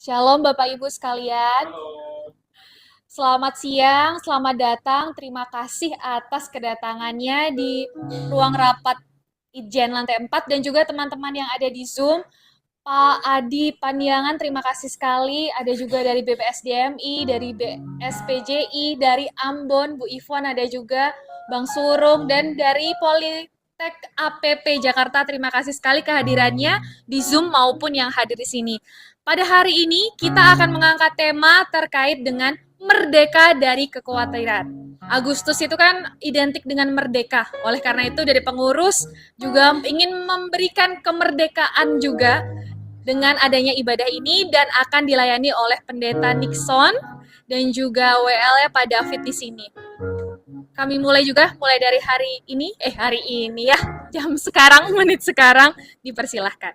Shalom Bapak Ibu sekalian. Selamat siang, selamat datang. Terima kasih atas kedatangannya di ruang rapat Ijen lantai 4 dan juga teman-teman yang ada di Zoom. Pak Adi Pandiangan, terima kasih sekali. Ada juga dari BPSDMI, dari BSPJI, dari Ambon, Bu Ivon, ada juga Bang Surung, dan dari Politek APP Jakarta. Terima kasih sekali kehadirannya di Zoom maupun yang hadir di sini. Pada hari ini kita akan mengangkat tema terkait dengan merdeka dari kekhawatiran. Agustus itu kan identik dengan merdeka. Oleh karena itu dari pengurus juga ingin memberikan kemerdekaan juga dengan adanya ibadah ini dan akan dilayani oleh Pendeta Nixon dan juga WL-nya Pak David di sini. Kami mulai dari hari ini ya, jam sekarang, menit sekarang, dipersilahkan.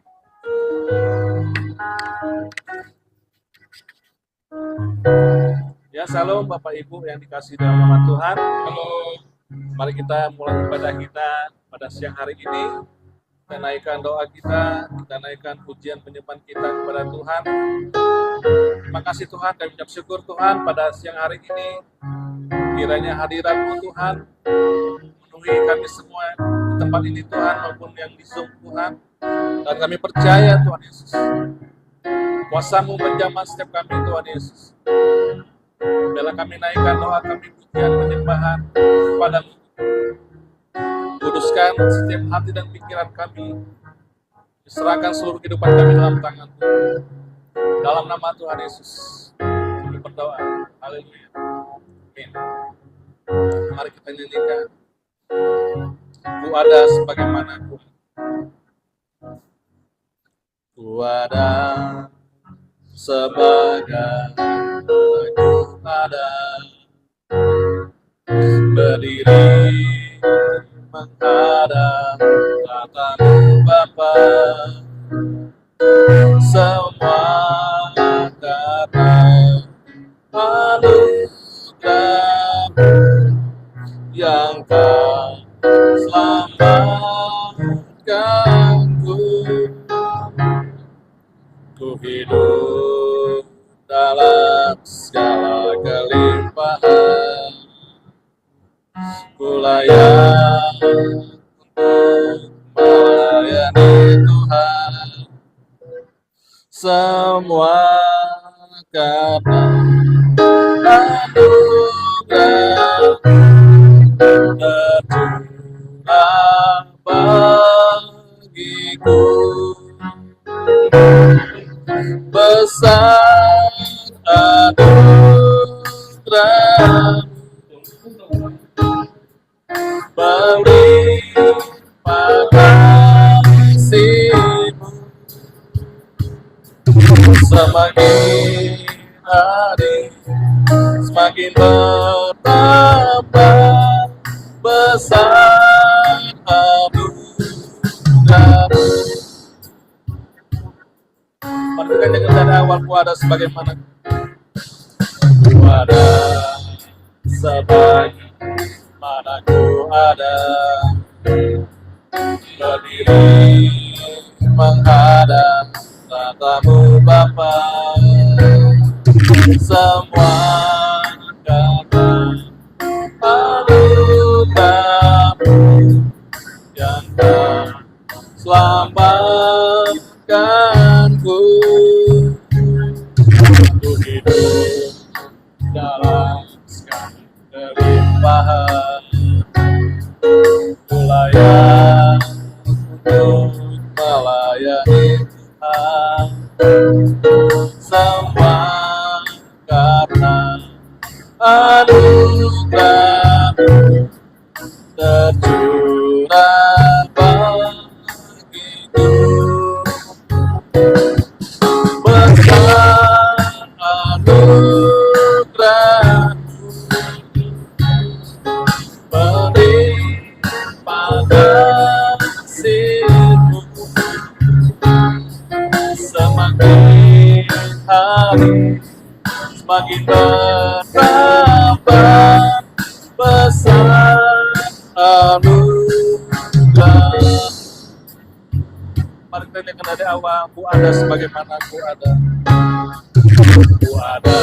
Ya, salam Bapak Ibu yang dikasihi dalam nama Tuhan. Mari kita mulai ibadah kita pada siang hari ini. Kita naikkan doa kita naikkan pujian penyembahan kita kepada Tuhan. Terima kasih Tuhan, kami ucap syukur Tuhan pada siang hari ini. Kiranya hadirat-Mu Tuhan memenuhi kami semua di tempat ini Tuhan maupun yang di Zoom Tuhan. Dan kami percaya Tuhan Yesus, kuasa-Mu menjamah setiap kami Tuhan Yesus. Bila kami naikkan doa kami pujian penyembahan kepada-Mu, kuduskan setiap hati dan pikiran kami, diserahkan seluruh kehidupan kami dalam tangan-Mu. Dalam nama Tuhan Yesus kami berdoa. Haleluya. Amin. Mari kita nyanyikan Ku ada sebagaimana Ku ada sebagaimana Ku ada, berdiri menghadap tata-Mu Bapa, semua karena anugerah-Mu yang Kau selamatkanku. Ku hidup dalam segala kelimpahan, ku layak untuk melayani Tuhan. Semua karena anugerah tercurah bagiku. Besar anugerah berlimpah kasih-Mu, semakin hari semakin bertambah besar anugerah-Mu. Perhatikan dengan dari awal, ku ada sebagaimana ku ada sebagaimana ku ada, berdiri menghadap tata-Mu Bapa, semua karena anugerah-Mu yang Kau selamatkanku. Ku hidup dalam segala kelimpahan, ku layak untuk melayani Tuhan. Semua karena anugerah-Mu tercurah bagiku. Besar anugerah-Mu berlimpah kasih-Mu, semakin hari semakin bertambah besar anugerah. Mari kita nyanyikan dari awal. Ku ada sebagaimana ku ada. Ku ada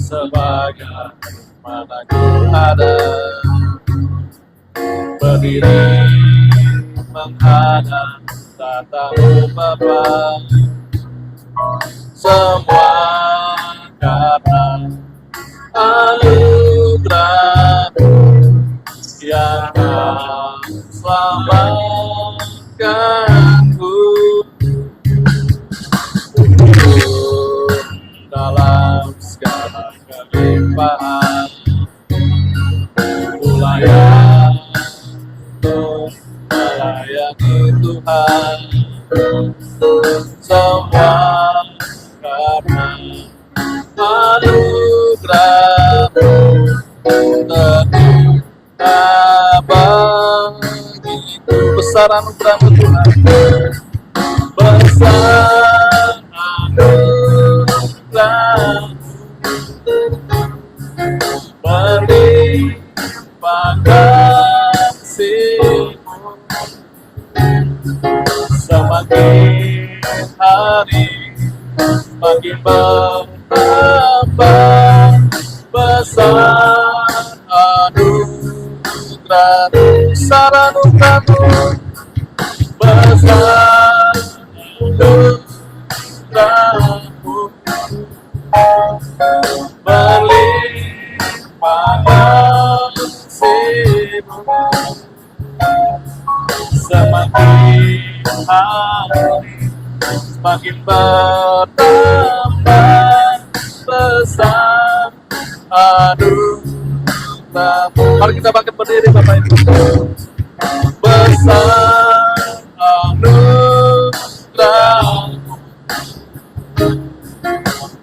sebagaimana ku ada. Berdiri menghadap tatamu Bapa. Semua karena anugerah-Mu yang selamatkanku. Dalam segala kelimpahan ku layak untuk melayani Tuhan. Semua karena anugerah-Mu tercipta begitu besar anugerah-Mu Tuhan. Besar anugerah-Mu berlimpah kasih-Mu. Semakin hari makin bertambah besar anugerah-Mu. Besar anugerah-Mu, besar anugerah-Mu berlimpah kasih-Mu. Semakin hari semakin bertambah besar anugerah-Mu. Mari kita bangkit berdiri Bapak Ibu. Besar anugerah-Mu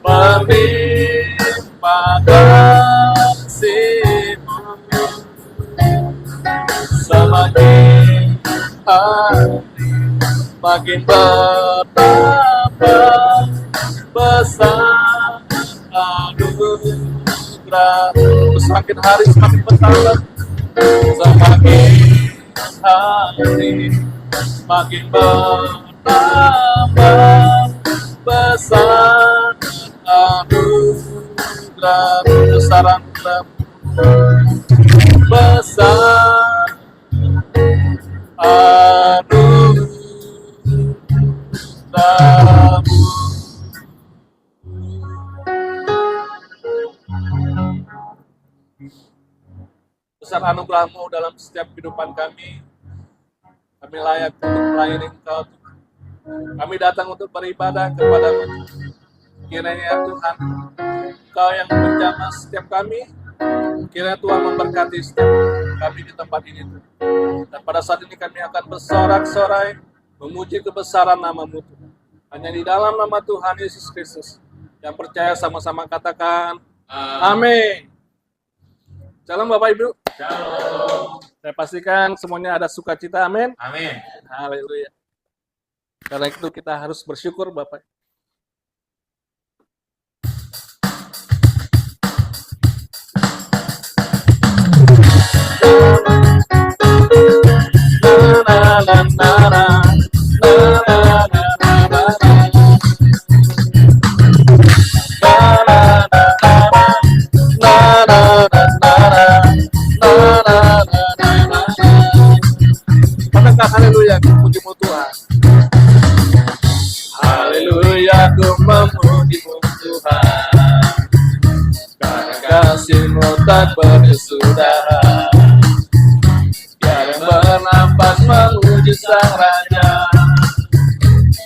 berlimpah kasih-Mu. Semakin hari makin bertambah besar anugerah-Mu. Semakin hari semakin bertambah. Semakin hari makin bertambah besar anugerah-Mu. Besar anugerah-Mu, besar anugerah-Mu. Besar anugerah-Mu dalam setiap kehidupan kami. Kami layak untuk melayani Engkau. Kami datang untuk beribadah kepada-Mu. Kiranya Tuhan, Engkau yang menjamah setiap kami. Kiranya Tuhan memberkati setiap kami di tempat ini. Dan pada saat ini kami akan bersorak-sorai memuji kebesaran nama-Mu Tuhan. Hanya di dalam nama Tuhan Yesus Kristus. Yang percaya sama-sama katakan amin. Shalom Bapak Ibu. Shalom. Saya pastikan semuanya ada sukacita, amin. Amin. Haleluya. Karena itu kita harus bersyukur Bapak. Katakan haleluya, puji-Mu Tuhan. Haleluya, ku memuji-Mu Tuhan. Karena kasih-Mu tak berkesudahan. Yang bernafas menguji Sang Raja.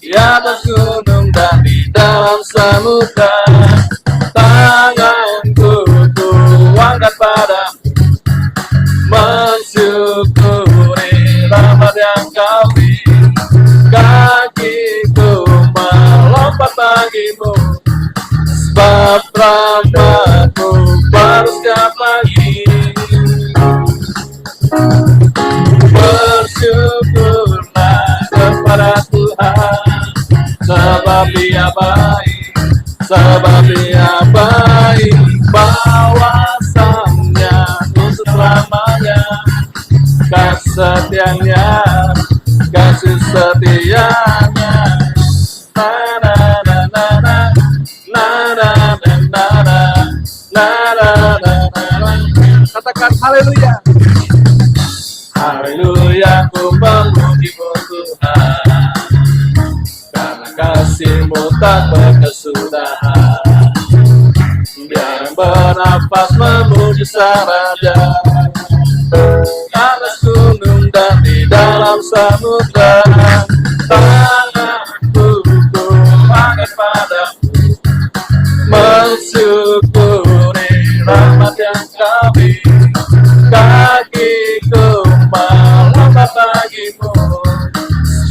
Di atas gunung dan di dalam samudra. Tanganku ku angkat padamu, mensyukuri rahmat yang Kau beri. Kakiku melompat bagimu, sebab rahmat-Mu baru setiap pagi. Bersyukurlah kepada Tuhan, sebab Dia baik, sebab Dia baik. na na na na na. Katakan haleluya. Haleluya, ku memuji-Mu Tuhan, karena kasih-Mu tak berkesudahan. Biar bernafas memuji Sang Raja, atas gunung dan di dalam samudra. Tanganku ku angkat padamu, mensyukuri rahmat yang Kau beri. Kakiku melambat bagimu,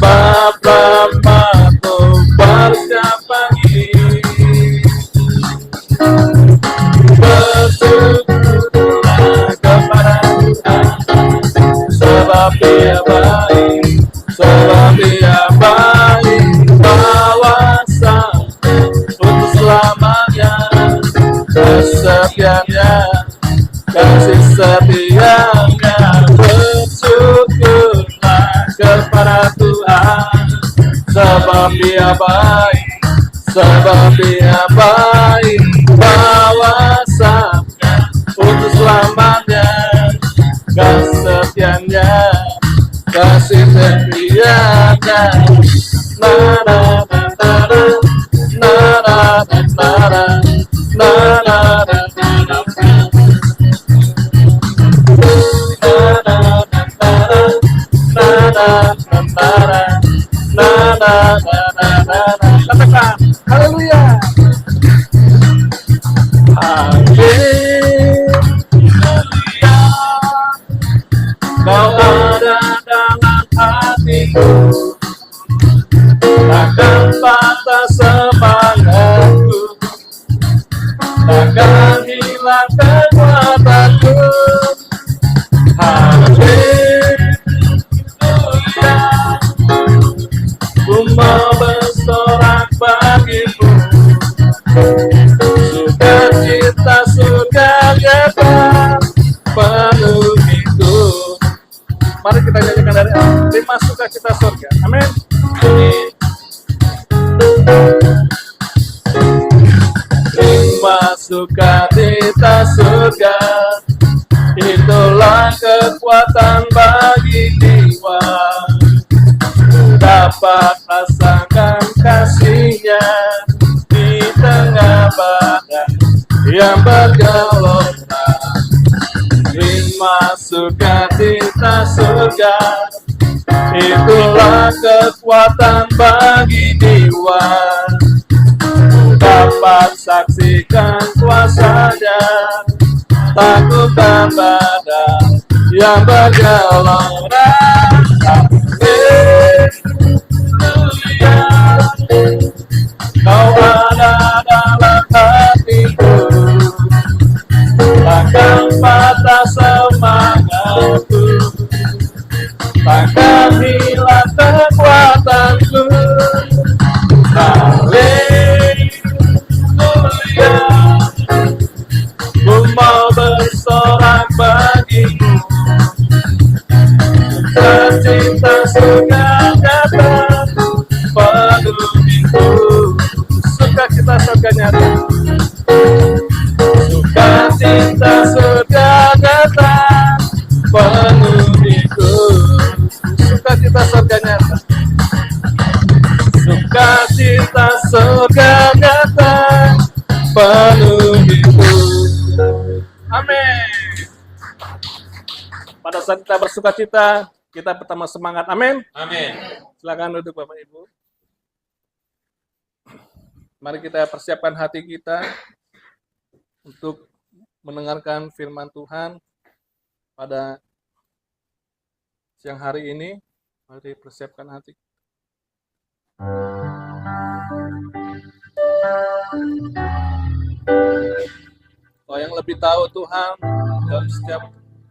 sebab rahmat-Mu baru setiap pagi. Bersyukurlah kepada Tuhan, sebab Dia baik, sebab Dia baik. Bawasan untuk selamanya, kesetiaannya, kasih setianya. Bersyukurlah kepada Tuhan, sebab Dia baik, sebab Dia baik. Bawasannya untuk selamanya, kesetiaannya, kasih setianya. Na na na na na na na na na na na. Katakan haleluya. Haleluya, Kau ada dalam hatiku, takkan patah semangatku, takkan hilang kekuatanku. Haleluya, ku mau bersorak bagimu, sukacita sukacita penuhiku. Mari kita nyanyikan dari lima sukacita surga. Amin. Lima sukacita surga, itulah kekuatan bagi jiwa. Dapat rasakan kasih-Nya di tengah badan yang bergelora. Lima sukacita surga, itulah kekuatan bagi jiwa. Dapat saksikan kuasa-Nya, takutkan badan yang bergelora. Haleluya, Kau ada dalam hatiku, takkan patah semangatku, takkan hilang kekuatanku. Haleluya, ku mau bersorak bagimu, tercinta surga datang penuhiku. Sukacita surga nyata, sukacita surga datang penuhiku. Sukacita surga nyata, sukacita surga datang penuhiku. Amin. Pada saat kita bersukacita, kita pertama semangat. Amin. Amin. Silakan duduk Bapak Ibu. Mari kita persiapkan hati kita untuk mendengarkan firman Tuhan pada siang hari ini. Mari persiapkan hati. Kau yang lebih tahu Tuhan dalam setiap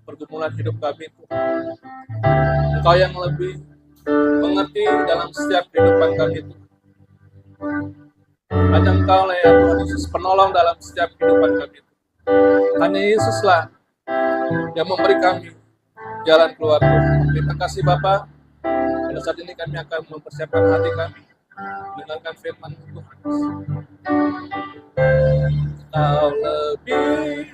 pergumulan hidup kami, Tuhan. Engkau yang lebih mengerti dalam setiap kehidupan kami, Tuhan. Hanya Engkau lah ya Tuhan Yesus, penolong dalam setiap kehidupan kami. Hanya Yesuslah yang memberi kami jalan keluar, Tuhan. Terima kasih Bapa. Pada saat ini kami akan mempersiapkan hati kami mendengarkan firman Tuhan. Kau lebih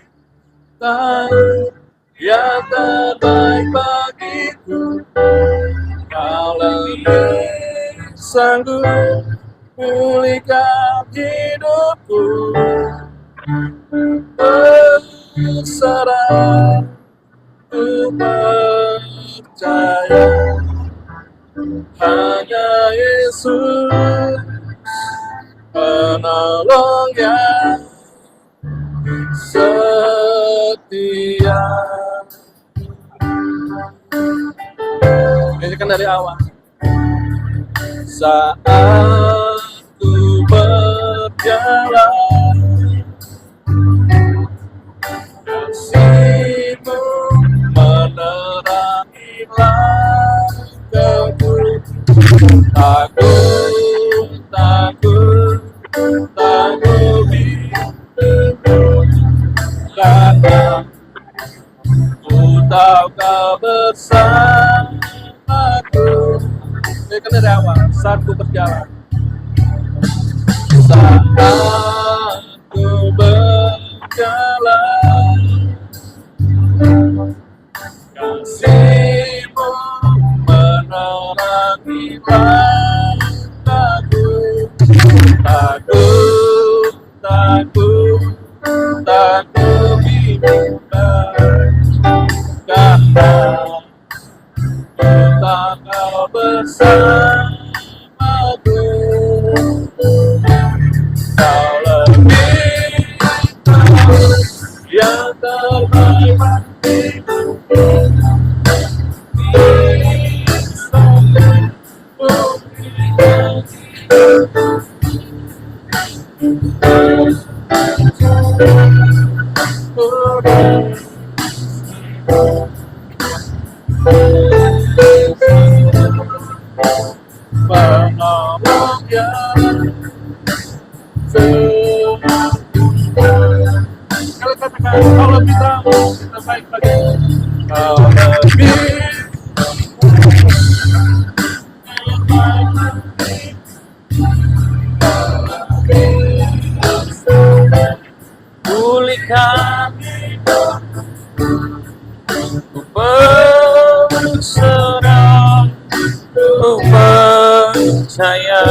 tahu yang terbaik bagiku. Kau lebih sanggup pulihkan hidupku. Berserah ku percaya hanya Yesus penolong yang setia. Ini kan dari awal. Saat ku berjalan, kasih-Mu menerangi langkahku. Takut, takut, takut hidupku, karena ku tahu Kau bersamaku. Ini kan dari awal, saat ku berjalan. Saat ku berjalan, kasih-Mu menerangi langkahku. Takut, takut, takut hidupku, karena tak Kau bersamaku. Kau lebih tahu yang terbaik bagiku. Penolong yang setia. Kalau katakan Kau lebih tahu yang terbaik bagiku. Kau lebih pulihkan ku berserah, ku percaya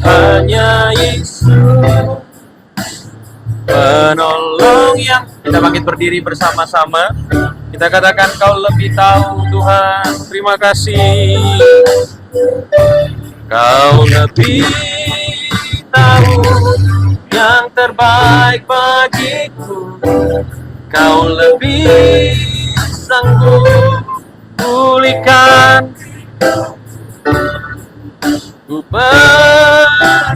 hanya Yesus penolong yang. Kita bangkit berdiri bersama-sama. Kita katakan Kau lebih tahu Tuhan. Terima kasih. Kau lebih tahu yang terbaik bagiku. Kau lebih sanggup pulihkan. Ku berserah,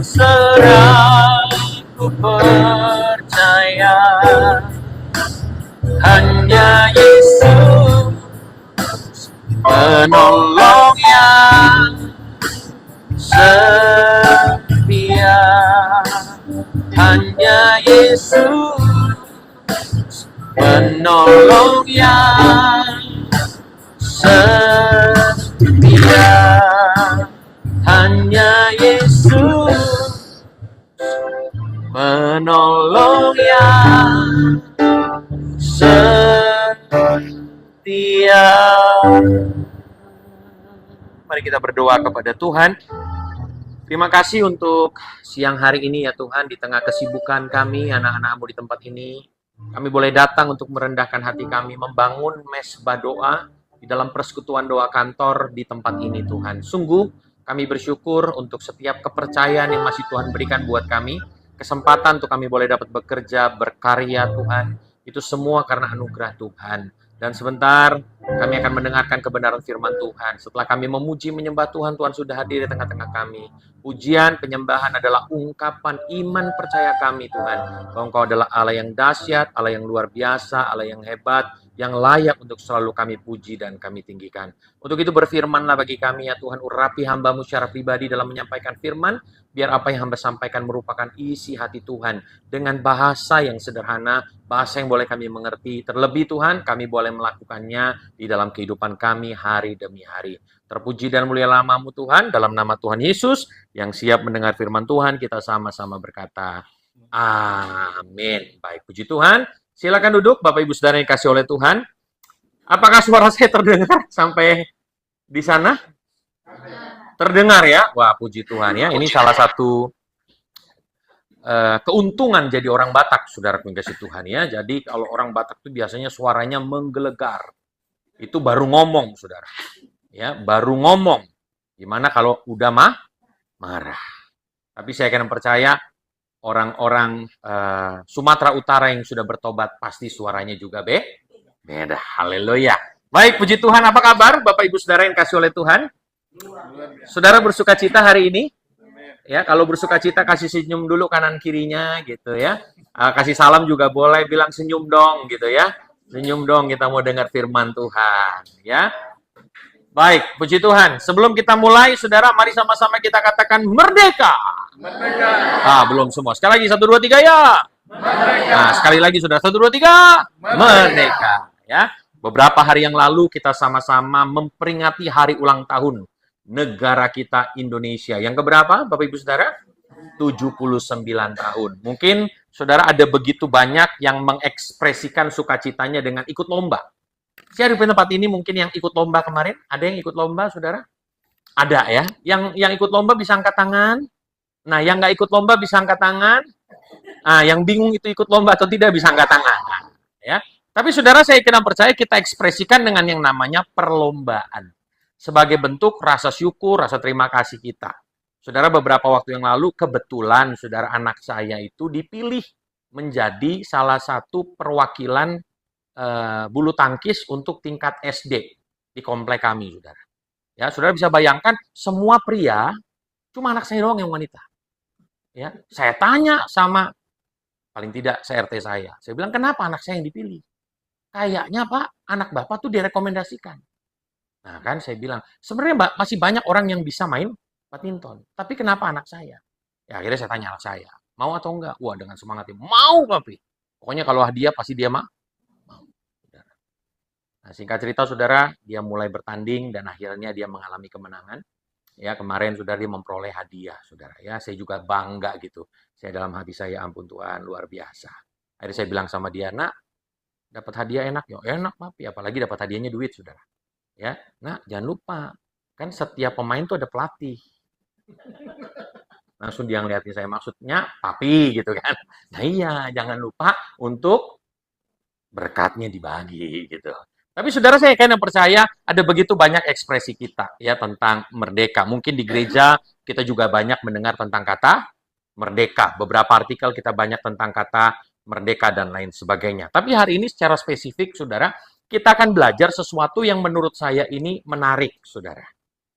ku percaya hanya Yesus penolong yang setia. Hanya Yesus penolong yang setia. Hanya Yesus penolong yang setia. Mari kita berdoa kepada Tuhan. Terima kasih untuk siang hari ini ya Tuhan, di tengah kesibukan kami, anak-anak-Mu di tempat ini. Kami boleh datang untuk merendahkan hati kami, membangun mesbah doa di dalam persekutuan doa kantor di tempat ini Tuhan. Sungguh kami bersyukur untuk setiap kepercayaan yang masih Tuhan berikan buat kami. Kesempatan untuk kami boleh dapat bekerja, berkarya Tuhan. Itu semua karena anugerah Tuhan. Dan sebentar kami akan mendengarkan kebenaran firman Tuhan. Setelah kami memuji menyembah Tuhan, Tuhan sudah hadir di tengah-tengah kami. Pujian, penyembahan adalah ungkapan iman percaya kami Tuhan. Bahwa Engkau adalah Allah yang dahsyat, Allah yang luar biasa, Allah yang hebat, yang layak untuk selalu kami puji dan kami tinggikan. Untuk itu berfirmanlah bagi kami ya Tuhan, urapi hamba-Mu secara pribadi dalam menyampaikan firman, biar apa yang hamba sampaikan merupakan isi hati Tuhan, dengan bahasa yang sederhana, bahasa yang boleh kami mengerti. Terlebih Tuhan, kami boleh melakukannya di dalam kehidupan kami hari demi hari. Terpuji dan mulia nama-Mu Tuhan, dalam nama Tuhan Yesus, yang siap mendengar firman Tuhan, kita sama-sama berkata, Amin. Baik, puji Tuhan. Silakan duduk, Bapak Ibu Saudara yang dikasih oleh Tuhan. Apakah suara saya terdengar sampai di sana? Terdengar ya? Wah, puji Tuhan ya. Ini salah satu keuntungan jadi orang Batak, saudara kasih Tuhan ya. Jadi kalau orang Batak itu biasanya suaranya menggelegar. Itu baru ngomong, saudara. Ya, baru ngomong. Gimana kalau udah marah? Tapi saya akan percaya orang-orang Sumatera Utara yang sudah bertobat pasti suaranya juga beda. Haleluya. Baik, puji Tuhan. Apa kabar Bapak Ibu Saudara yang kasih oleh Tuhan? Saudara bersuka cita hari ini? Ya, kalau bersuka cita kasih senyum dulu kanan kirinya gitu ya. Kasih salam juga boleh, bilang senyum dong gitu ya. Senyum dong, kita mau dengar firman Tuhan ya. Baik, puji Tuhan. Sebelum kita mulai, saudara, mari sama-sama kita katakan merdeka. Merdeka. Belum semua. Sekali lagi, 1, 2, 3 ya. Merdeka. Nah, sekali lagi saudara, 1, 2, 3. Merdeka. Ya. Beberapa hari yang lalu kita sama-sama memperingati hari ulang tahun negara kita Indonesia. Yang keberapa, Bapak Ibu Saudara? 79 tahun. Mungkin saudara ada begitu banyak yang mengekspresikan sukacitanya dengan ikut lomba. Saya di tempat ini mungkin yang ikut lomba kemarin. Ada yang ikut lomba, saudara? Ada ya. Yang ikut lomba bisa angkat tangan. Nah, yang nggak ikut lomba bisa angkat tangan. Nah, yang bingung itu ikut lomba atau tidak bisa angkat tangan. Ya. Tapi saudara, saya kira percaya kita ekspresikan dengan yang namanya perlombaan. Sebagai bentuk rasa syukur, rasa terima kasih kita. Saudara, beberapa waktu yang lalu, kebetulan saudara anak saya itu dipilih menjadi salah satu perwakilan bulu tangkis untuk tingkat SD di komplek kami, saudara. Ya, saudara bisa bayangkan semua pria, cuma anak saya doang yang wanita. Ya, saya tanya sama paling tidak CRT saya. Saya bilang, kenapa anak saya yang dipilih? Kayaknya Pak, anak Bapak tuh direkomendasikan. Nah kan saya bilang, sebenarnya masih banyak orang yang bisa main badminton. Tapi kenapa anak saya? Ya akhirnya saya tanya anak saya, mau atau enggak? Wah dengan semangatnya, mau Papi. Pokoknya kalau hadiah pasti dia mau. Nah singkat cerita saudara, dia mulai bertanding dan akhirnya dia mengalami kemenangan. Ya kemarin saudara dia memperoleh hadiah saudara. Ya saya juga bangga gitu. Saya dalam hati saya, ampun Tuhan luar biasa. Akhirnya saya bilang sama dia, nak dapat hadiah enak ya? Enak Papi, apalagi dapat hadiahnya duit saudara. Ya, nah jangan lupa, kan setiap pemain tuh ada pelatih. Langsung dia ngeliatin saya, maksudnya Papi gitu kan. Nah iya, jangan lupa untuk berkatnya dibagi gitu. Tapi saudara saya kan yang percaya ada begitu banyak ekspresi kita ya tentang merdeka. Mungkin di gereja kita juga banyak mendengar tentang kata merdeka. Beberapa artikel kita banyak tentang kata merdeka dan lain sebagainya. Tapi hari ini secara spesifik saudara, kita akan belajar sesuatu yang menurut saya ini menarik, saudara.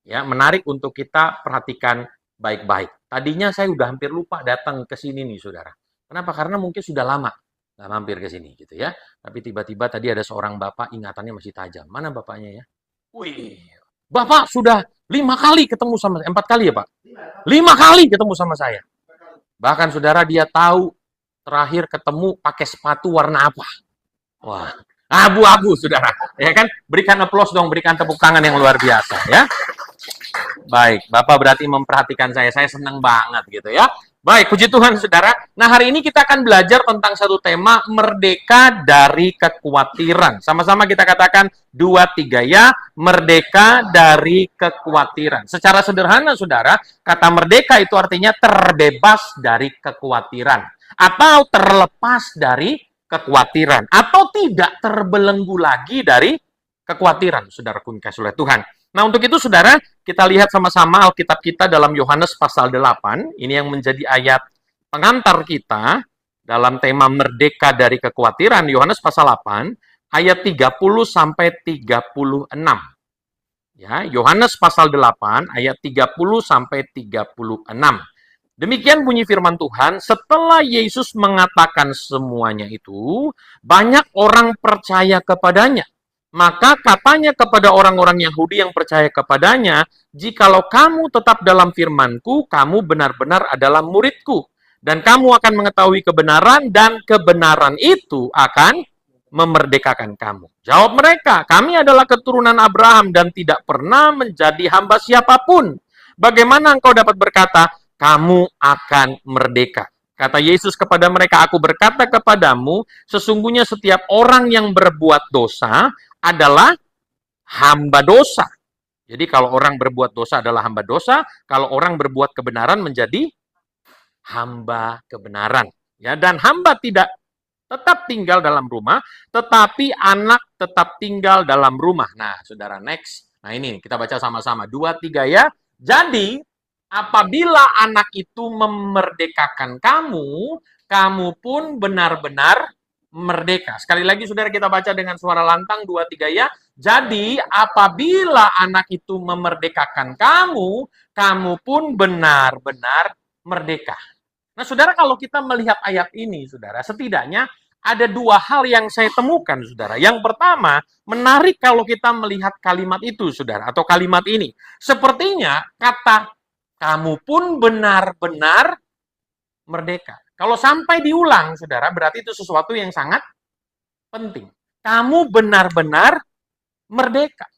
Ya, menarik untuk kita perhatikan baik-baik. Tadinya saya udah hampir lupa datang ke sini nih, saudara. Kenapa? Karena mungkin sudah lama nggak mampir ke sini, gitu ya. Tapi tiba-tiba tadi ada seorang bapak, ingatannya masih tajam. Mana bapaknya ya? Wih, bapak sudah 5 kali ketemu sama saya. 4 kali ya, Pak? 5 kali ketemu sama saya. Bahkan, saudara, dia tahu terakhir ketemu pakai sepatu warna apa. Wah, abu-abu, saudara. Ya kan? Berikan aplaus dong, berikan tepuk tangan yang luar biasa, ya. Baik, Bapak berarti memperhatikan saya. Saya senang banget gitu ya. Baik, puji Tuhan, saudara. Nah, hari ini kita akan belajar tentang satu tema, merdeka dari kekhawatiran. Sama-sama kita katakan 2, 3 ya, merdeka dari kekhawatiran. Secara sederhana, saudara, kata merdeka itu artinya terbebas dari kekhawatiran. Atau terlepas dari kekhawatiran atau tidak terbelenggu lagi dari kekhawatiran, saudaraku dikasihi oleh Tuhan. Nah, untuk itu saudara, kita lihat sama-sama Alkitab kita dalam Yohanes pasal 8. Ini yang menjadi ayat pengantar kita dalam tema merdeka dari kekhawatiran. Yohanes pasal 8 ayat 30 sampai 36. Ya, Yohanes pasal 8 ayat 30 sampai 36. Demikian bunyi firman Tuhan, setelah Yesus mengatakan semuanya itu, banyak orang percaya kepadanya. Maka katanya kepada orang-orang Yahudi yang percaya kepadanya, jikalau kamu tetap dalam firman-Ku, kamu benar-benar adalah murid-Ku. Dan kamu akan mengetahui kebenaran, dan kebenaran itu akan memerdekakan kamu. Jawab mereka, kami adalah keturunan Abraham dan tidak pernah menjadi hamba siapapun. Bagaimana engkau dapat berkata, kamu akan merdeka? Kata Yesus kepada mereka, aku berkata kepadamu, sesungguhnya setiap orang yang berbuat dosa adalah hamba dosa. Jadi kalau orang berbuat dosa adalah hamba dosa, kalau orang berbuat kebenaran menjadi hamba kebenaran. Ya, dan hamba tidak tetap tinggal dalam rumah, tetapi anak tetap tinggal dalam rumah. Nah, saudara, next. Nah, ini kita baca sama-sama. 2, 3 ya. Jadi, apabila anak itu memerdekakan kamu, kamu pun benar-benar merdeka. Sekali lagi, saudara, kita baca dengan suara lantang. 2, 3 ya. Jadi, apabila anak itu memerdekakan kamu, kamu pun benar-benar merdeka. Nah, saudara, kalau kita melihat ayat ini, saudara, setidaknya ada dua hal yang saya temukan, saudara. Yang pertama, menarik kalau kita melihat kalimat itu, saudara, atau kalimat ini. Sepertinya kata kamu pun benar-benar merdeka. Kalau sampai diulang, saudara, berarti itu sesuatu yang sangat penting. Kamu benar-benar merdeka.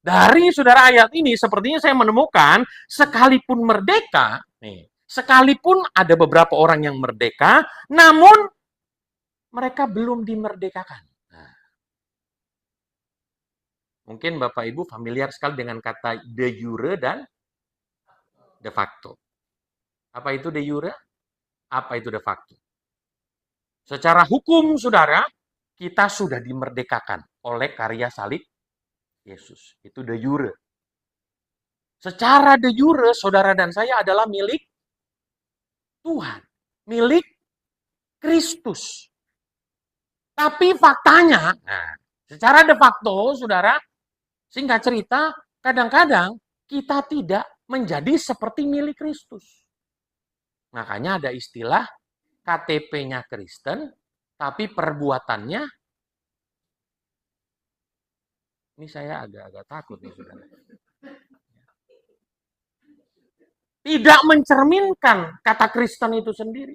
Dari saudara ayat ini, sepertinya saya menemukan sekalipun merdeka, nih, sekalipun ada beberapa orang yang merdeka, namun mereka belum dimerdekakan. Nah, mungkin Bapak Ibu familiar sekali dengan kata de jure dan de facto. Apa itu de jure? Apa itu de facto? Secara hukum, saudara, kita sudah dimerdekakan oleh karya salib Yesus. Itu de jure. Secara de jure, saudara dan saya adalah milik Tuhan. Milik Kristus. Tapi faktanya, nah, secara de facto, saudara, singkat cerita, kadang-kadang kita tidak menjadi seperti milik Kristus. Makanya ada istilah KTP-nya Kristen, tapi perbuatannya, ini saya agak-agak takut nih, saudara. Tidak mencerminkan kata Kristen itu sendiri.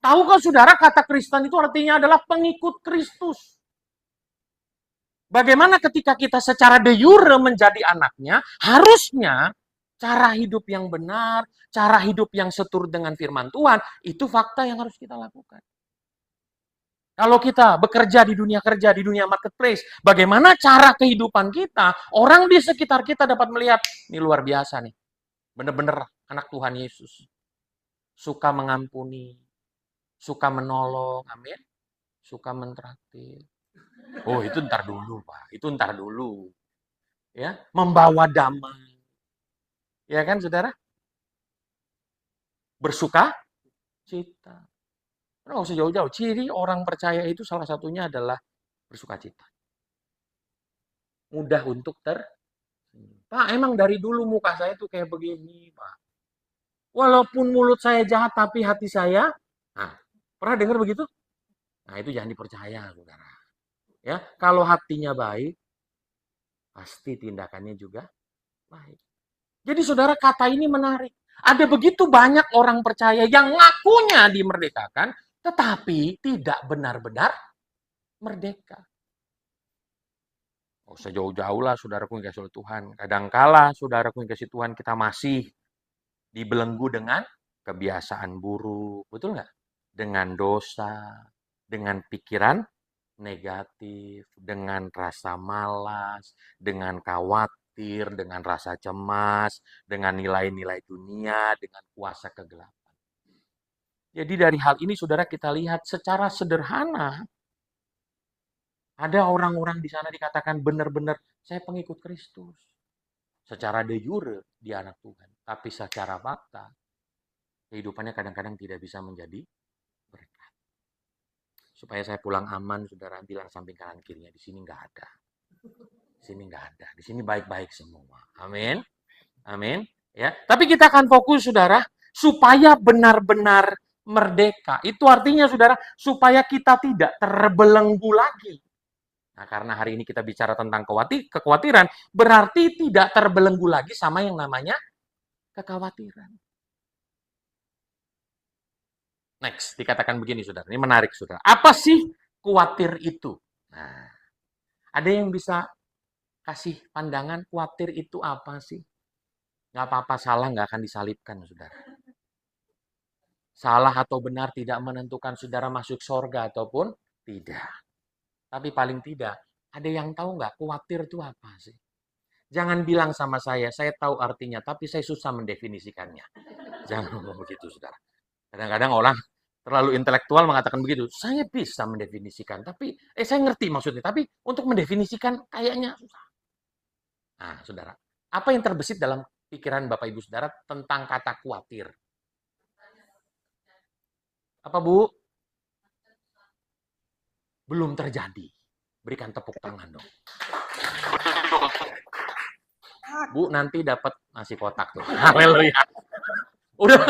Tahukah saudara kata Kristen itu artinya adalah pengikut Kristus. Bagaimana ketika kita secara de jure menjadi anaknya, harusnya cara hidup yang benar, cara hidup yang seturut dengan firman Tuhan, itu fakta yang harus kita lakukan. Kalau kita bekerja di dunia kerja, di dunia marketplace, bagaimana cara kehidupan kita, orang di sekitar kita dapat melihat, ini luar biasa nih, benar-benar anak Tuhan Yesus. Suka mengampuni, suka menolong, amin. Suka mentraktir. Oh, itu ntar dulu, Pak. Itu ntar dulu. Ya, membawa damai. Ya kan, saudara? Bersuka cita. Nggak usah jauh-jauh. Ciri orang percaya itu salah satunya adalah bersuka cita. Mudah untuk Pak, emang dari dulu muka saya tuh kayak begini, Pak. Walaupun mulut saya jahat, tapi hati saya, nah, pernah dengar begitu? Nah, itu jangan dipercaya, saudara. Ya, kalau hatinya baik, pasti tindakannya juga baik. Jadi saudara, kata ini menarik. Ada begitu banyak orang percaya yang ngakunya dimerdekakan, tetapi tidak benar-benar merdeka. Oh, sejauh-jauh lah saudaraku yang kasih Tuhan. Kadangkala saudaraku yang kasih Tuhan kita masih dibelenggu dengan kebiasaan buruk. Betul nggak? Dengan dosa, dengan pikiran negatif, dengan rasa malas, dengan khawatir, dengan rasa cemas, dengan nilai-nilai dunia, dengan kuasa kegelapan. Jadi dari hal ini saudara kita lihat secara sederhana, ada orang-orang di sana dikatakan benar-benar saya pengikut Kristus. Secara de jure dia anak Tuhan, tapi secara fakta kehidupannya kadang-kadang tidak bisa menjadi berkat. Supaya saya pulang aman, saudara bilang samping kanan kirinya, di sini nggak ada. Di sini nggak ada. Di sini baik-baik semua. Amin. Amin. Ya. Tapi kita akan fokus, saudara, supaya benar-benar merdeka. Itu artinya, saudara, supaya kita tidak terbelenggu lagi. Nah, karena hari ini kita bicara tentang kekhawatiran, berarti tidak terbelenggu lagi sama yang namanya kekhawatiran. Next, dikatakan begini, saudara. Ini menarik, saudara. Apa sih khawatir itu? Nah, ada yang bisa kasih pandangan khawatir itu apa sih? Nggak apa-apa salah, nggak akan disalibkan, saudara. Salah atau benar tidak menentukan saudara masuk sorga ataupun tidak. Tapi paling tidak, ada yang tahu nggak khawatir itu apa sih? Jangan bilang sama saya tahu artinya, tapi saya susah mendefinisikannya. Jangan ngomong begitu, saudara. Kadang-kadang orang terlalu intelektual mengatakan begitu. Saya bisa mendefinisikan, tapi saya ngerti maksudnya, tapi untuk mendefinisikan kayaknya susah. Nah, saudara, apa yang terbesit dalam pikiran Bapak Ibu Saudara tentang kata khawatir? Apa, Bu? Belum terjadi. Berikan tepuk tangan dong. Bu, nanti dapat nasi kotak tuh. Haleluya. Udah.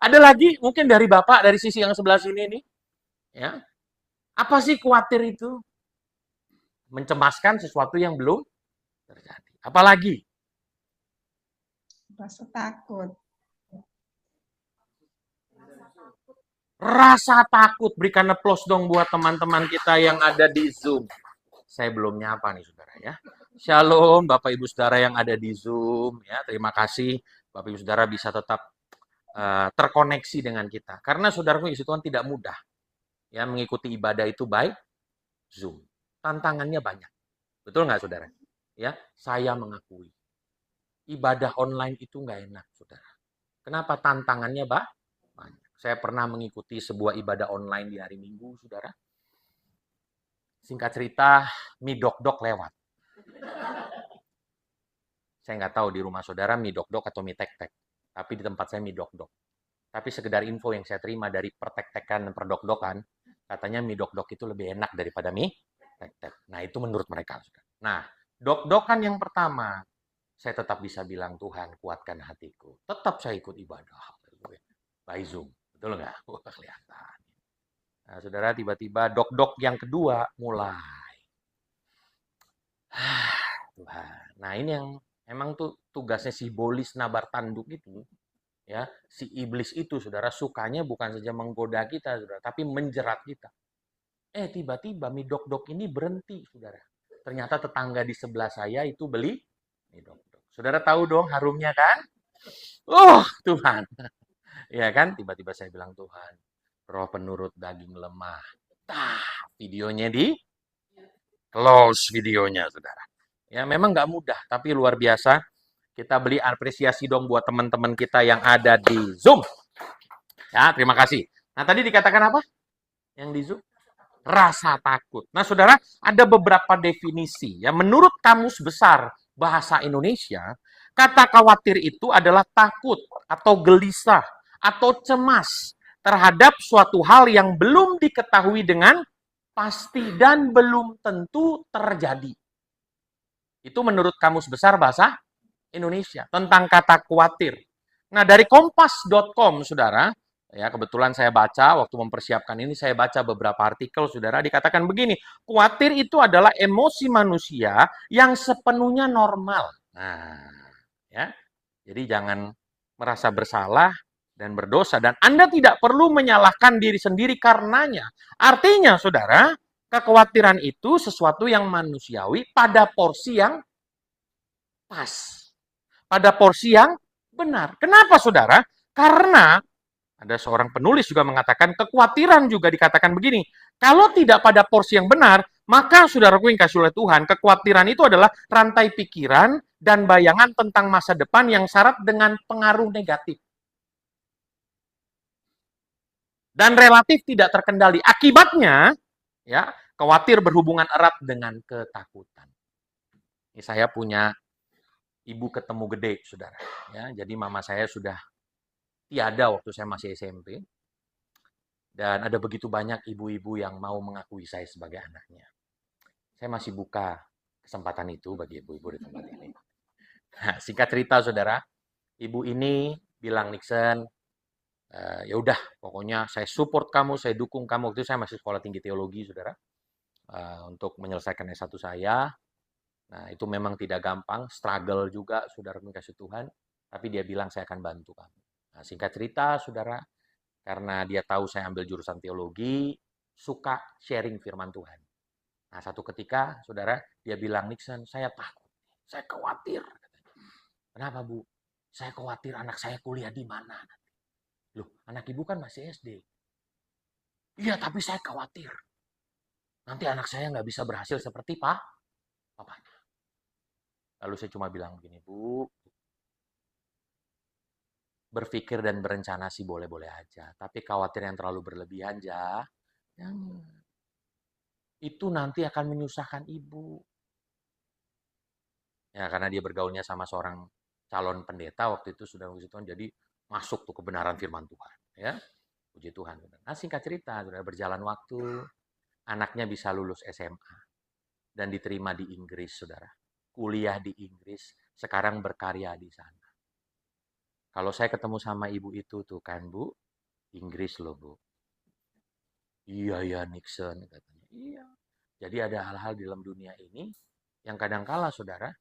Ada lagi mungkin dari Bapak dari sisi yang sebelah sini nih. Ya. Apa sih khawatir itu? Mencemaskan sesuatu yang belum terjadi. Apalagi? Rasa takut. Rasa takut. Berikan applause dong buat teman-teman kita yang ada di Zoom. Saya belum nyapa nih, saudara ya. Shalom, Bapak Ibu Saudara yang ada di Zoom. Ya, terima kasih, Bapak Ibu Saudara bisa tetap terkoneksi dengan kita. Karena saudaraku isi Tuhan tidak mudah ya mengikuti ibadah itu by Zoom. Tantangannya banyak. Betul nggak, saudara? Ya, saya mengakui ibadah online itu nggak enak, saudara. Kenapa? Tantangannya banyak. Saya pernah mengikuti sebuah ibadah online di hari Minggu, saudara. Singkat cerita, mie dok-dok lewat. Saya nggak tahu di rumah saudara mie dok-dok atau mie tek-tek. Tapi di tempat saya mie dok-dok. Tapi sekedar info yang saya terima dari pertek-tekan dan perdok-dokan, katanya mie dok-dok itu lebih enak daripada mie tek-tek. Nah, itu menurut mereka. Nah, dok-dokan yang pertama, saya tetap bisa bilang, Tuhan, kuatkan hatiku. Tetap saya ikut ibadah. By Zoom. Betul nggak? Wah, kelihatan. Nah, saudara, tiba-tiba dok-dok yang kedua mulai. Tuhan. Nah, ini yang emang tuh tugasnya simbolis nabar tanduk itu. Ya, si iblis itu, saudara, sukanya bukan saja menggoda kita, saudara, tapi menjerat kita. Tiba-tiba mie dok-dok ini berhenti, saudara. Ternyata tetangga di sebelah saya itu beli mie dok-dok. Saudara tahu dong harumnya kan? Tuhan. Ya kan? Tiba-tiba saya bilang, Tuhan, roh penurut daging lemah. Videonya di close videonya, saudara. Ya, memang nggak mudah, tapi luar biasa. Kita beli apresiasi dong buat teman-teman kita yang ada di Zoom. Ya, terima kasih. Nah, tadi dikatakan apa? Yang di Zoom? Rasa takut. Nah, saudara, ada beberapa definisi. Ya, menurut Kamus Besar Bahasa Indonesia, kata khawatir itu adalah takut atau gelisah atau cemas terhadap suatu hal yang belum diketahui dengan pasti dan belum tentu terjadi. Itu menurut Kamus Besar Bahasa Indonesia tentang kata khawatir. Nah, dari kompas.com, saudara, ya kebetulan saya baca, waktu mempersiapkan ini saya baca beberapa artikel, saudara, dikatakan begini, khawatir itu adalah emosi manusia yang sepenuhnya normal. Nah, ya, jadi jangan merasa bersalah dan berdosa, dan Anda tidak perlu menyalahkan diri sendiri karenanya. Artinya, saudara, kekhawatiran itu sesuatu yang manusiawi pada porsi yang pas. Pada porsi yang benar. Kenapa, saudara? Karena ada seorang penulis juga mengatakan, kekhawatiran juga dikatakan begini, kalau tidak pada porsi yang benar, maka saudaraku yang kasih oleh Tuhan, kekhawatiran itu adalah rantai pikiran dan bayangan tentang masa depan yang syarat dengan pengaruh negatif. Dan relatif tidak terkendali. Akibatnya, ya, khawatir berhubungan erat dengan ketakutan. Ini saya punya ibu ketemu gede, saudara. Ya, jadi mama saya sudah tiada waktu saya masih SMP. Dan ada begitu banyak ibu-ibu yang mau mengakui saya sebagai anaknya. Saya masih buka kesempatan itu bagi ibu-ibu di tempat ini. Nah, singkat cerita, saudara, ibu ini bilang, Nixon, ya udah, pokoknya saya support kamu, saya dukung kamu. Waktu itu saya masih sekolah tinggi teologi, saudara, untuk menyelesaikan S1 saya. Nah, itu memang tidak gampang, struggle juga, saudara kasih Tuhan. Tapi dia bilang, saya akan bantu kamu. Nah, singkat cerita, saudara, karena dia tahu saya ambil jurusan teologi, suka sharing firman Tuhan. Nah, satu ketika, saudara, dia bilang, Nixon, saya takut, saya khawatir. Kenapa, Bu? Saya khawatir anak saya kuliah di mana. Loh, anak ibu kan masih SD. Iya, tapi saya khawatir. Nanti anak saya nggak bisa berhasil seperti papanya. Lalu saya cuma bilang begini, Bu, berpikir dan berencana sih boleh-boleh aja. Tapi khawatir yang terlalu berlebihan, jangan. Itu nanti akan menyusahkan ibu. Ya, karena dia bergaulnya sama seorang calon pendeta waktu itu, sudah puji Tuhan, jadi masuk tuh kebenaran firman Tuhan. Ya, puji Tuhan. Nah, singkat cerita, sudah berjalan waktu, anaknya bisa lulus SMA dan diterima di Inggris, saudara. Kuliah di Inggris, sekarang berkarya di sana. Kalau saya ketemu sama ibu itu tuh kan, Bu, Inggris loh, Bu. Iya, ya Nixon, katanya. Iya. Jadi ada hal-hal di dalam dunia ini yang kadangkala, saudara,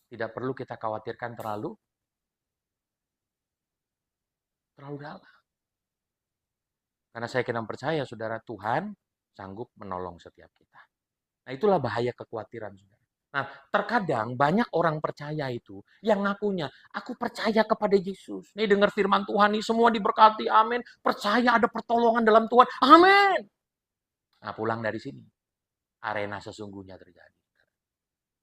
tidak perlu kita khawatirkan terlalu dalam. Karena saya kira percaya, saudara, Tuhan sanggup menolong setiap kita. Nah, itulah bahaya kekhawatiran, saudara. Nah, terkadang banyak orang percaya itu yang ngakunya, aku percaya kepada Yesus. Nih dengar firman Tuhan nih, semua diberkati, amin. Percaya ada pertolongan dalam Tuhan, amin. Nah, pulang dari sini, arena sesungguhnya terjadi.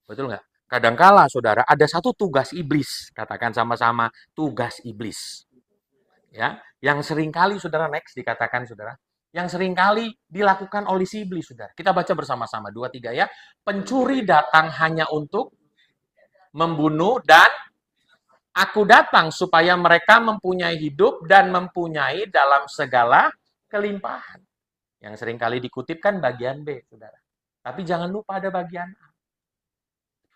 Betul nggak? Kadangkala, saudara, ada satu tugas iblis. Katakan sama-sama, tugas iblis. Ya, yang seringkali, saudara, next dikatakan, saudara, yang seringkali dilakukan oleh si iblis, saudara. Kita baca bersama-sama, 2, 3 ya. Pencuri datang hanya untuk membunuh, dan aku datang supaya mereka mempunyai hidup dan mempunyai dalam segala kelimpahan. Yang seringkali dikutipkan bagian B, saudara. Tapi jangan lupa ada bagian A.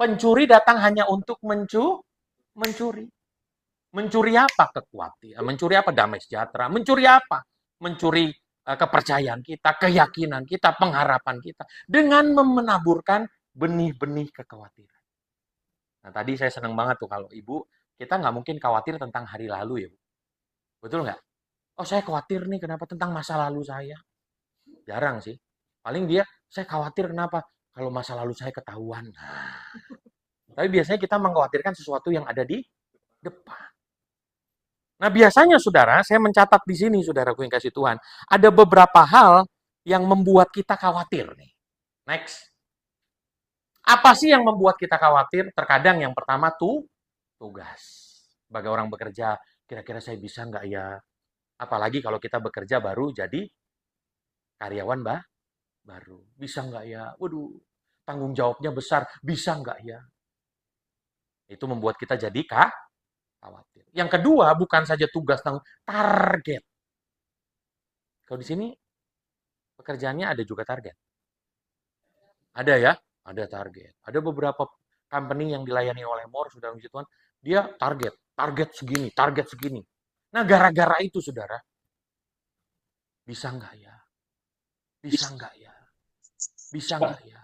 Pencuri datang hanya untuk mencuri. Mencuri apa? Kekhawatiran. Mencuri apa? Damai sejahtera. Mencuri apa? Mencuri kepercayaan kita, keyakinan kita, pengharapan kita. Dengan menaburkan benih-benih kekhawatiran. Nah, tadi saya senang banget tuh kalau ibu, kita nggak mungkin khawatir tentang hari lalu ya, Bu. Betul nggak? Oh, saya khawatir nih kenapa tentang masa lalu saya. Jarang sih. Paling dia, saya khawatir kenapa? Kalau masa lalu saya ketahuan. Nah, tapi biasanya kita mengkhawatirkan sesuatu yang ada di depan. Nah, biasanya, saudara, saya mencatat di sini, saudaraku yang kasih Tuhan, ada beberapa hal yang membuat kita khawatir nih. Next. Apa sih yang membuat kita khawatir? Terkadang yang pertama tuh tugas. Sebagai orang bekerja, kira-kira saya bisa nggak ya? Apalagi kalau kita bekerja baru jadi karyawan baru. Bisa nggak ya? Waduh, tanggung jawabnya besar. Bisa nggak ya? Itu membuat kita jadi khawatir. Yang kedua, bukan saja tugas, target. Kalau di sini, pekerjaannya ada juga target. Ada ya? Ada target. Ada beberapa company yang dilayani oleh MOR, saudara puji Tuhan, dia target segini, target segini. Nah, gara-gara itu, saudara, bisa nggak ya? Bisa nggak ya? Bisa nggak ya?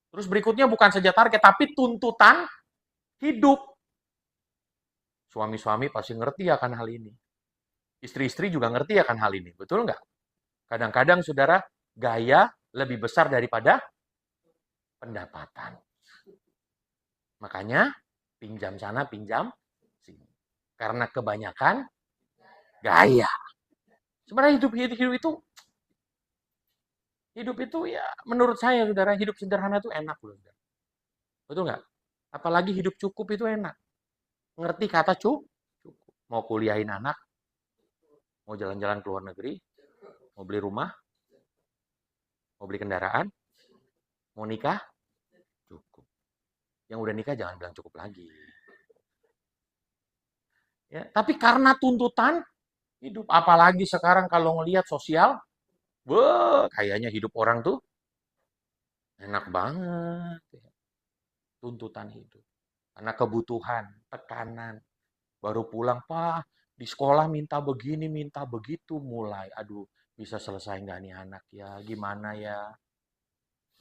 Terus berikutnya bukan saja target, tapi tuntutan hidup. Suami-suami pasti ngerti akan hal ini. Istri-istri juga ngerti akan hal ini. Betul nggak? Kadang-kadang, saudara, gaya lebih besar daripada pendapatan. Makanya, pinjam sana, pinjam sini. Karena kebanyakan gaya. Sebenarnya hidup itu ya, menurut saya, saudara, hidup sederhana itu enak loh. Betul nggak? Apalagi hidup cukup itu enak. Ngerti kata cukup. Mau kuliahin anak, mau jalan-jalan ke luar negeri, mau beli rumah, mau beli kendaraan, mau nikah, cukup. Yang udah nikah jangan bilang cukup lagi. Ya, tapi karena tuntutan hidup, apalagi sekarang kalau ngelihat sosial, kayaknya hidup orang tuh enak banget. Tuntutan hidup. Karena kebutuhan, tekanan. Baru pulang, Pak, di sekolah minta begini, minta begitu, mulai. Aduh, bisa selesai nggak nih anak ya? Gimana ya?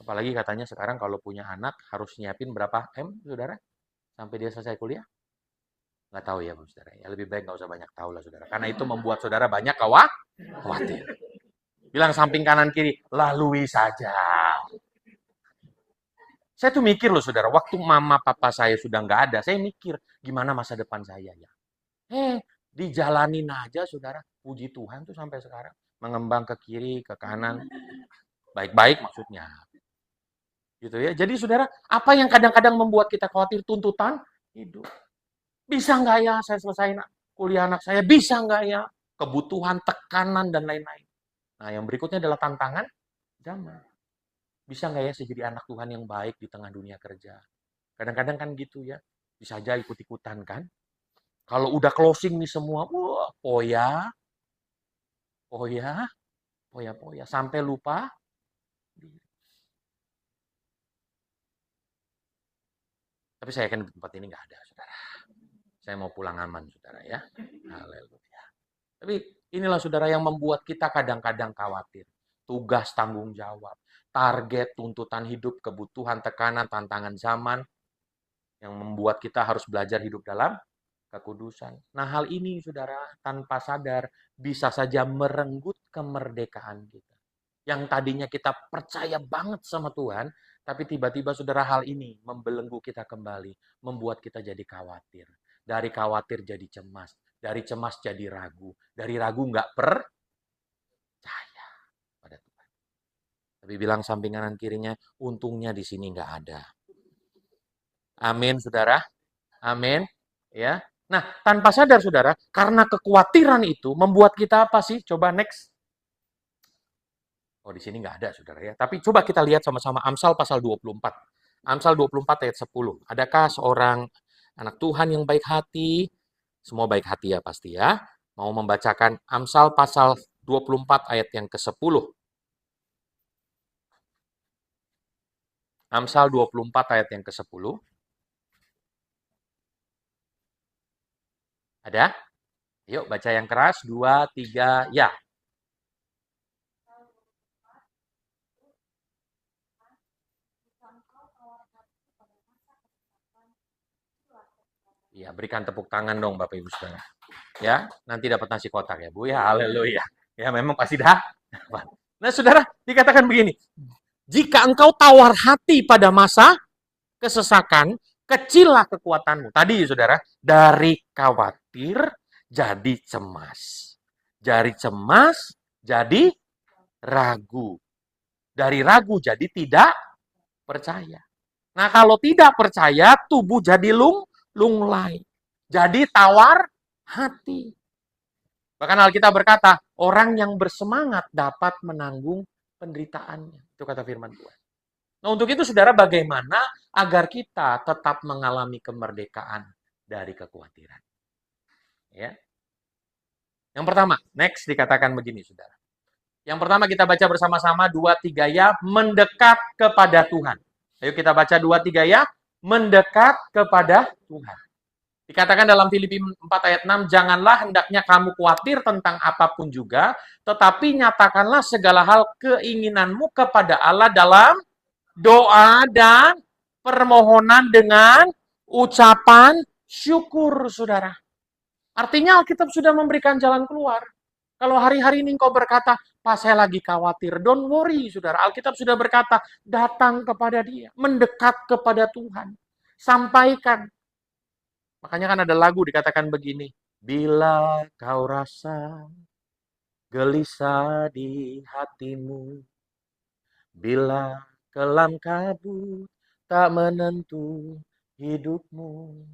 Apalagi katanya sekarang kalau punya anak harus nyiapin berapa M, saudara? Sampai dia selesai kuliah? Nggak tahu ya, saudara. Ya, lebih baik nggak usah banyak tahu lah, saudara. Karena itu membuat saudara banyak khawatir. Bilang samping kanan kiri, lalui saja. Saya tuh mikir loh, saudara, waktu mama papa saya sudah nggak ada, saya mikir gimana masa depan saya ya. Dijalanin aja, saudara. Puji Tuhan tuh sampai sekarang. Mengembang ke kiri, ke kanan. Baik-baik maksudnya. Gitu ya. Jadi saudara, apa yang kadang-kadang membuat kita khawatir? Tuntutan hidup. Bisa nggak ya saya selesai kuliah anak saya? Bisa nggak ya? Kebutuhan, tekanan, dan lain-lain. Nah, yang berikutnya adalah tantangan zaman. Bisa nggak ya saya jadi anak Tuhan yang baik di tengah dunia kerja? Kadang-kadang kan gitu ya. Bisa aja ikut-ikutan kan. Kalau udah closing nih semua, wah, poya, poya, poya-poya. Sampai lupa diri. Tapi saya yakin di tempat ini nggak ada, saudara. Saya mau pulang aman, saudara ya. Haleluya. Tapi inilah saudara yang membuat kita kadang-kadang khawatir. Tugas, tanggung jawab, target, tuntutan hidup, kebutuhan, tekanan, tantangan zaman, yang membuat kita harus belajar hidup dalam kekudusan. Nah, hal ini, saudara, tanpa sadar bisa saja merenggut kemerdekaan kita. Yang tadinya kita percaya banget sama Tuhan, tapi tiba-tiba, saudara, hal ini membelenggu kita kembali, membuat kita jadi khawatir. Dari khawatir jadi cemas, dari cemas jadi ragu, dari ragu nggak percaya pada Tuhan. Tapi bilang samping kanan kirinya, untungnya di sini nggak ada. Amin, saudara. Amin. Ya. Nah, tanpa sadar, saudara, karena kekhawatiran itu membuat kita apa sih? Coba next. Oh, di sini nggak ada, saudara ya. Tapi coba kita lihat sama-sama Amsal pasal 24. Amsal 24 ayat 10. Adakah seorang anak Tuhan yang baik hati? Semua baik hati ya pasti ya. Mau membacakan Amsal pasal 24 ayat yang ke-10. Amsal 24 ayat yang ke-10. Ada? Yuk baca yang keras. 2, 3, ya. Ya, berikan tepuk tangan dong Bapak Ibu Saudara. Ya, nanti dapat nasi kotak ya Bu ya. Haleluya. Ya, memang pasti dah. Nah, Saudara, dikatakan begini. Jika engkau tawar hati pada masa kesesakan, kecillah kekuatanmu. Tadi Saudara, dari khawatir jadi cemas. Dari cemas jadi ragu. Dari ragu jadi tidak percaya. Nah, kalau tidak percaya, tubuh jadi lunglai. Jadi tawar hati. Bahkan Alkitab berkata, orang yang bersemangat dapat menanggung penderitaannya. Itu kata firman Tuhan. Nah, untuk itu saudara, bagaimana agar kita tetap mengalami kemerdekaan dari kekhawatiran? Ya. Yang pertama, next dikatakan begini saudara. Yang pertama kita baca bersama-sama 2, 3 ya, mendekat kepada Tuhan. Ayo kita baca 2, 3 ya, mendekat kepada Tuhan. Dikatakan dalam Filipi 4 ayat 6, janganlah hendaknya kamu khawatir tentang apapun juga, tetapi nyatakanlah segala hal keinginanmu kepada Allah dalam doa dan permohonan dengan ucapan syukur, saudara. Artinya Alkitab sudah memberikan jalan keluar. Kalau hari-hari ini engkau berkata, Pak saya lagi khawatir, don't worry, saudara. Alkitab sudah berkata, datang kepada Dia, mendekat kepada Tuhan. Sampaikan. Makanya kan ada lagu dikatakan begini, bila kau rasa gelisah di hatimu, bila kelam kabut tak menentu hidupmu,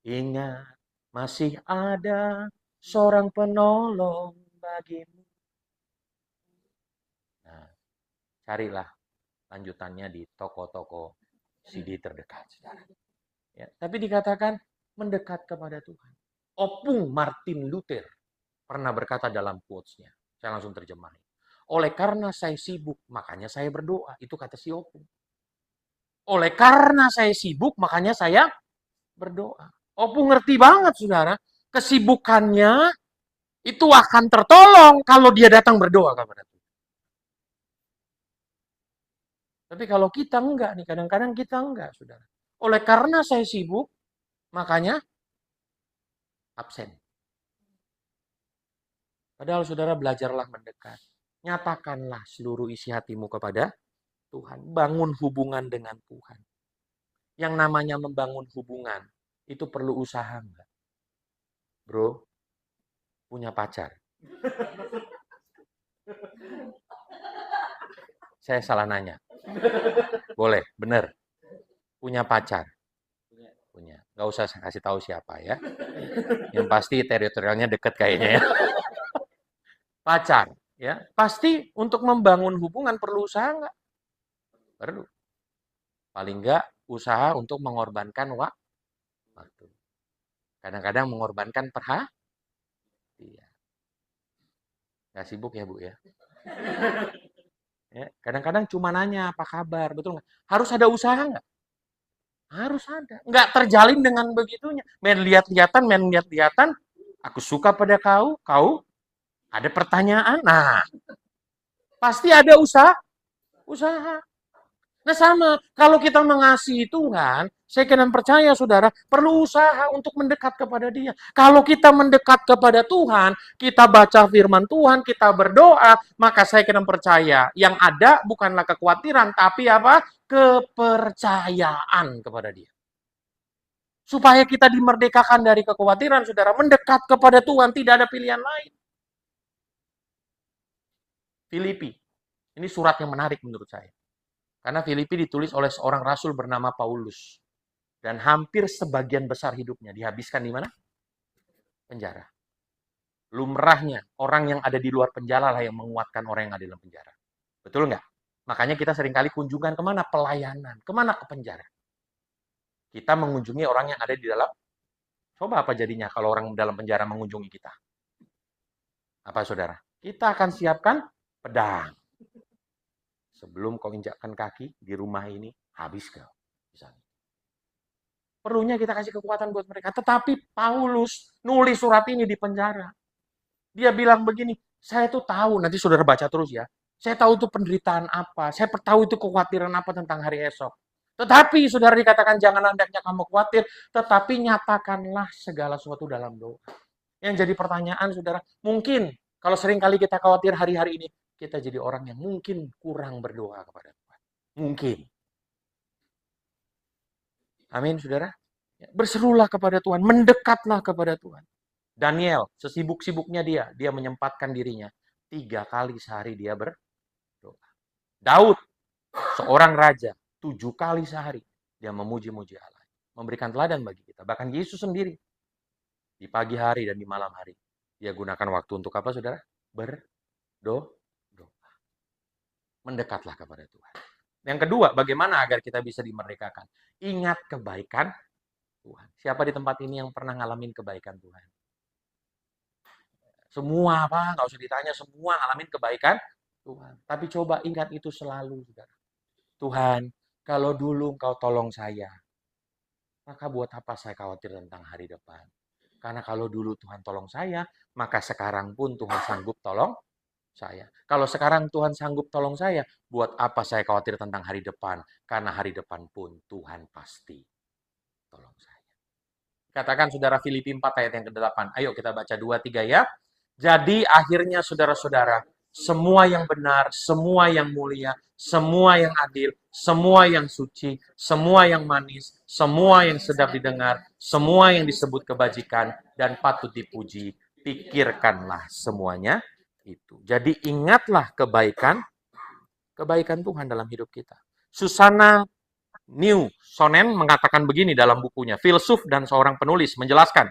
ingat masih ada seorang penolong bagimu. Nah, carilah lanjutannya di toko-toko CD terdekat, saudara. Ya, tapi dikatakan mendekat kepada Tuhan. Opung Martin Luther pernah berkata dalam quotes-nya. Saya langsung terjemahin. Oleh karena saya sibuk, makanya saya berdoa. Itu kata si Opung. Oleh karena saya sibuk, makanya saya berdoa. Opung ngerti banget, saudara. Kesibukannya itu akan tertolong kalau dia datang berdoa kepada Tuhan. Tapi kalau kita enggak nih, kadang-kadang kita enggak, saudara. Oleh karena saya sibuk, makanya absen. Padahal saudara belajarlah mendekat. Nyatakanlah seluruh isi hatimu kepada Tuhan. Bangun hubungan dengan Tuhan. Yang namanya membangun hubungan, itu perlu usaha enggak? Bro, punya pacar. Saya salah nanya. Boleh, bener. Punya pacar. Punya. Nggak usah saya kasih tahu siapa ya. Yang pasti teritorialnya deket kayaknya ya. Pacar. Ya, pasti untuk membangun hubungan perlu usaha nggak? Perlu. Paling nggak usaha untuk mengorbankan waktu. Kadang-kadang mengorbankan perhatian. Nggak sibuk ya, Bu ya? Ya, kadang-kadang cuma nanya apa kabar, betul nggak? Harus ada usaha nggak? Harus ada. Nggak terjalin dengan begitunya. Main lihat-lihatan, aku suka pada kau ada pertanyaan. Nah, pasti ada usaha. Nah sama, kalau kita mengasihi Tuhan, saya kira percaya saudara, perlu usaha untuk mendekat kepada dia. Kalau kita mendekat kepada Tuhan, kita baca firman Tuhan, kita berdoa, maka saya kira percaya, yang ada bukanlah kekhawatiran, tapi apa? Kepercayaan kepada dia. Supaya kita dimerdekakan dari kekhawatiran, saudara, mendekat kepada Tuhan, tidak ada pilihan lain. Filipi, ini surat yang menarik menurut saya. Karena Filipi ditulis oleh seorang rasul bernama Paulus. Dan hampir sebagian besar hidupnya dihabiskan di mana? Penjara. Lumrahnya, orang yang ada di luar penjara lah yang menguatkan orang yang ada di dalam penjara. Betul nggak? Makanya kita seringkali kunjungan kemana? Pelayanan. Kemana? Ke penjara. Kita mengunjungi orang yang ada di dalam. Coba apa jadinya kalau orang dalam penjara mengunjungi kita? Apa saudara? Kita akan siapkan pedang. Sebelum kau injakkan kaki di rumah ini, habis kau. Misalnya. Perlunya kita kasih kekuatan buat mereka. Tetapi Paulus nulis surat ini di penjara. Dia bilang begini, saya tuh tahu, nanti saudara baca terus ya. Saya tahu itu penderitaan apa, saya tahu itu kekhawatiran apa tentang hari esok. Tetapi saudara dikatakan jangan hendaknya kamu khawatir, tetapi nyatakanlah segala sesuatu dalam doa. Yang jadi pertanyaan saudara, mungkin kalau seringkali kita khawatir hari-hari ini, kita jadi orang yang mungkin kurang berdoa kepada Tuhan. Mungkin. Amin, saudara. Berserulah kepada Tuhan, mendekatlah kepada Tuhan. Daniel, sesibuk-sibuknya dia menyempatkan dirinya. 3 kali sehari dia berdoa. Daud, seorang raja, 7 kali sehari dia memuji-muji Allah. Memberikan teladan bagi kita. Bahkan Yesus sendiri, di pagi hari dan di malam hari, dia gunakan waktu untuk apa, saudara? Berdoa. Mendekatlah kepada Tuhan. Yang kedua, bagaimana agar kita bisa dimerdekakan? Ingat kebaikan Tuhan. Siapa di tempat ini yang pernah ngalamin kebaikan Tuhan? Semua apa? Nggak usah ditanya, semua ngalamin kebaikan Tuhan. Tapi coba ingat itu selalu, saudara. Tuhan, kalau dulu Engkau tolong saya, maka buat apa saya khawatir tentang hari depan? Karena kalau dulu Tuhan tolong saya, maka sekarang pun Tuhan sanggup tolong saya. Kalau sekarang Tuhan sanggup tolong saya, buat apa saya khawatir tentang hari depan? Karena hari depan pun Tuhan pasti tolong saya. Katakan saudara Filipi 4 ayat yang ke-8. Ayo kita baca 2-3 ya. Jadi akhirnya saudara-saudara, semua yang benar, semua yang mulia, semua yang adil, semua yang suci, semua yang manis, semua yang sedap didengar, semua yang disebut kebajikan dan patut dipuji, pikirkanlah semuanya itu. Jadi ingatlah kebaikan Tuhan dalam hidup kita. Susana Newsonen mengatakan begini dalam bukunya, filsuf dan seorang penulis menjelaskan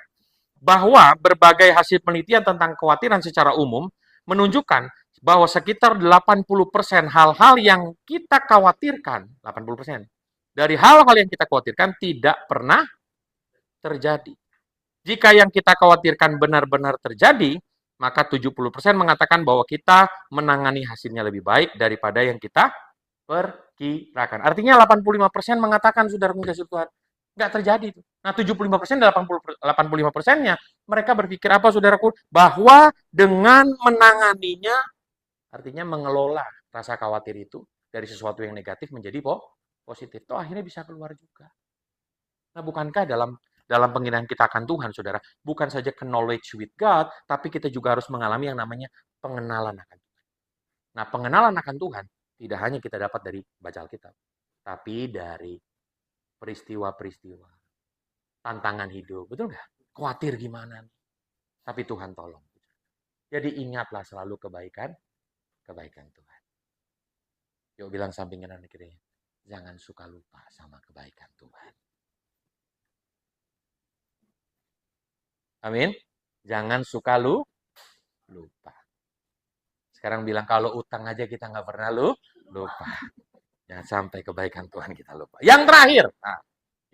bahwa berbagai hasil penelitian tentang kekhawatiran secara umum menunjukkan bahwa sekitar 80% hal-hal yang kita khawatirkan, 80% dari hal-hal yang kita khawatirkan tidak pernah terjadi. Jika yang kita khawatirkan benar-benar terjadi, maka 70% mengatakan bahwa kita menangani hasilnya lebih baik daripada yang kita perkirakan. Artinya 85% mengatakan, saudara kasih Tuhan, nggak terjadi. Nah 75% dan 85%-nya mereka berpikir apa, saudaraku? Bahwa dengan menanganinya, artinya mengelola rasa khawatir itu dari sesuatu yang negatif menjadi positif. Toh akhirnya bisa keluar juga. Nah bukankah dalam penghinaan kita akan Tuhan, saudara, bukan saja knowledge with God, tapi kita juga harus mengalami yang namanya pengenalan akan Tuhan. Nah, pengenalan akan Tuhan tidak hanya kita dapat dari baca Alkitab, tapi dari peristiwa-peristiwa, tantangan hidup, betul nggak? Khawatir gimana? Tapi Tuhan tolong. Jadi ingatlah selalu kebaikan Tuhan. Yuk bilang samping kanan kiri. Jangan suka lupa sama kebaikan Tuhan. Amin. Jangan suka lupa. Sekarang bilang kalau utang aja kita nggak pernah lupa. Jangan sampai kebaikan Tuhan kita lupa. Yang terakhir. Nah,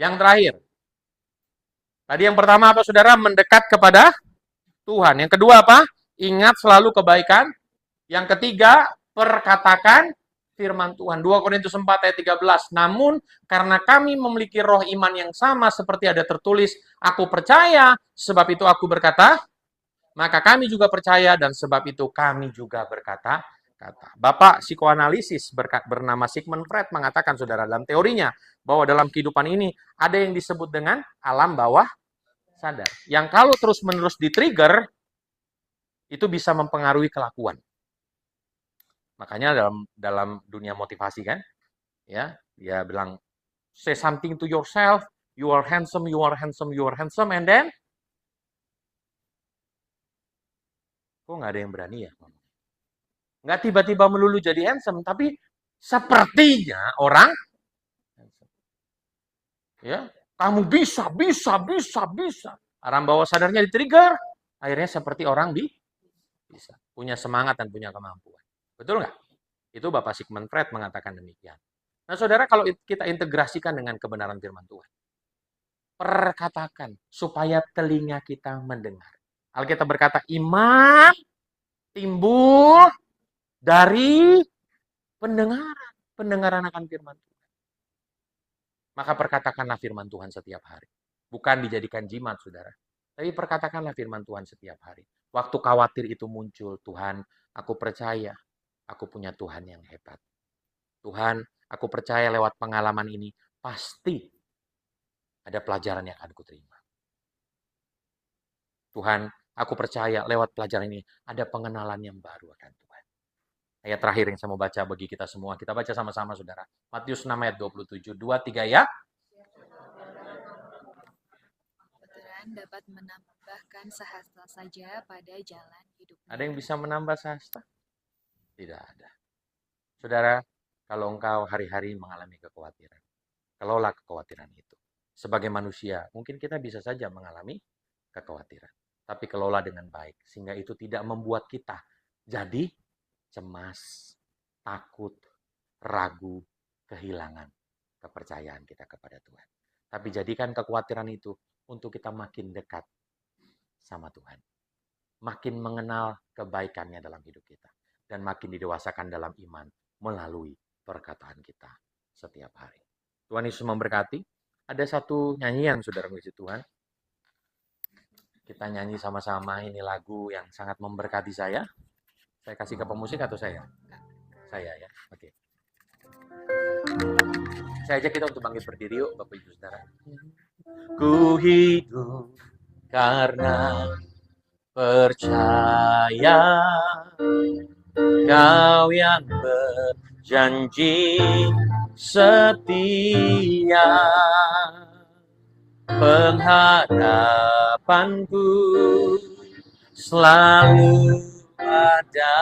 yang terakhir. Tadi yang pertama apa saudara? Mendekat kepada Tuhan. Yang kedua apa? Ingat selalu kebaikan. Yang ketiga, perkatakan firman Tuhan. 2 Korintus 4 ayat 13. Namun, karena kami memiliki roh iman yang sama seperti ada tertulis, aku percaya, sebab itu aku berkata, maka kami juga percaya, dan sebab itu kami juga berkata. Bapak psikoanalisis bernama Sigmund Freud mengatakan, saudara, dalam teorinya, bahwa dalam kehidupan ini ada yang disebut dengan alam bawah sadar. Yang kalau terus-menerus di-trigger, itu bisa mempengaruhi kelakuan. Makanya dalam dunia motivasi kan, ya, dia bilang, say something to yourself, you are handsome, you are handsome, you are handsome, and then, kok nggak ada yang berani ya? Nggak tiba-tiba melulu jadi handsome, tapi sepertinya orang, ya, kamu bisa. Alam bawah sadarnya di-trigger, akhirnya seperti orang bisa. Punya semangat dan punya kemampuan. Betul nggak? Itu Bapak Sigmund Freud mengatakan demikian. Nah, saudara, kalau kita integrasikan dengan kebenaran firman Tuhan, perkatakan supaya telinga kita mendengar. Alkitab berkata, iman timbul dari pendengaran akan firman Tuhan. Maka perkatakanlah firman Tuhan setiap hari. Bukan dijadikan jimat, saudara. Tapi perkatakanlah firman Tuhan setiap hari. Waktu khawatir itu muncul, Tuhan, aku percaya, aku punya Tuhan yang hebat. Tuhan, aku percaya lewat pengalaman ini, pasti ada pelajaran yang akan kuterima. Tuhan, aku percaya lewat pelajaran ini, ada pengenalan yang baru akan Tuhan. Ayat terakhir yang saya mau baca bagi kita semua. Kita baca sama-sama, saudara. Matius 6 ayat 27. 2, 3 ya. Dapat menambahkan sehasta saja pada jalan hidupnya. Ada yang bisa menambah sehasta? Tidak ada. Saudara, kalau engkau hari-hari mengalami kekhawatiran, kelola kekhawatiran itu. Sebagai manusia, mungkin kita bisa saja mengalami kekhawatiran. Tapi kelola dengan baik, sehingga itu tidak membuat kita jadi cemas, takut, ragu, kehilangan kepercayaan kita kepada Tuhan. Tapi jadikan kekhawatiran itu untuk kita makin dekat sama Tuhan. Makin mengenal kebaikannya dalam hidup kita. Dan makin didewasakan dalam iman melalui perkataan kita setiap hari. Tuhan Yesus memberkati. Ada satu nyanyian, saudara mengasihi Tuhan. Kita nyanyi sama-sama, ini lagu yang sangat memberkati saya. Saya kasih ke pemusik atau saya? Saya ya, oke. Saya ajak kita untuk bangkit berdiri yuk, Bapak Ibu Saudara. Ku hidup karena percaya Kau yang berjanji setia, pengharapanku selalu ada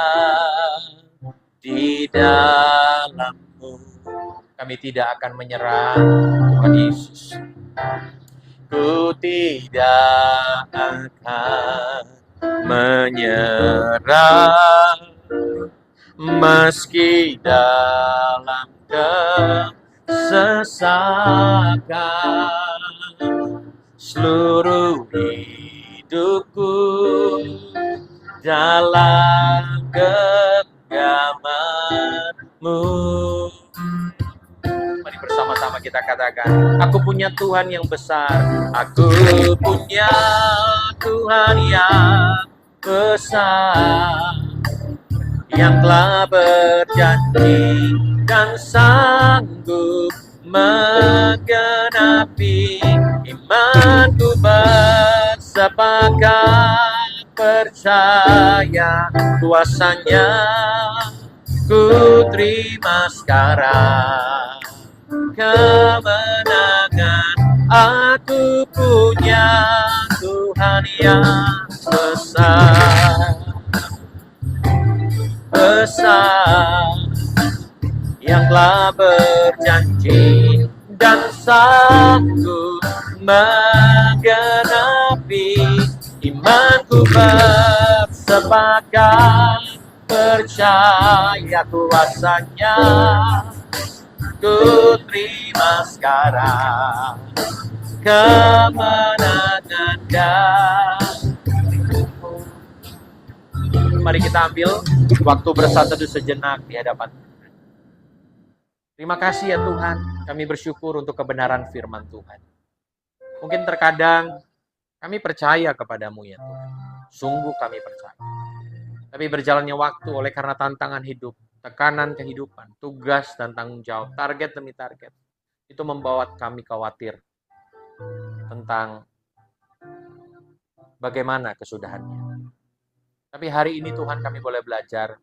di dalam-Mu. Kami tidak akan menyerah, Tuhan Yesus. Ku tidak akan menyerah, meski dalam kesesakan. Seluruh hidupku dalam genggaman-Mu. Mari bersama-sama kita katakan, aku punya Tuhan yang besar, aku punya Tuhan yang besar, yang telah berjanji dan sanggup menggenapi. Imanku bersepakat percaya kuasanya, ku terima sekarang kemenangan. Aku punya Tuhan yang besar, besar yang telah berjanji dan sanggup menggenapi. Imanku bersepakat percaya kuasanya, ku terima sekarang kemenangan dan mari kita ambil waktu bersatu sejenak di hadapan Tuhan. Terima kasih ya Tuhan, kami bersyukur untuk kebenaran firman Tuhan. Mungkin terkadang kami percaya kepadamu ya Tuhan, sungguh kami percaya. Tapi berjalannya waktu oleh karena tantangan hidup, tekanan kehidupan, tugas dan tanggung jawab, target demi target, itu membawa kami khawatir tentang bagaimana kesudahannya. Tapi hari ini Tuhan kami boleh belajar,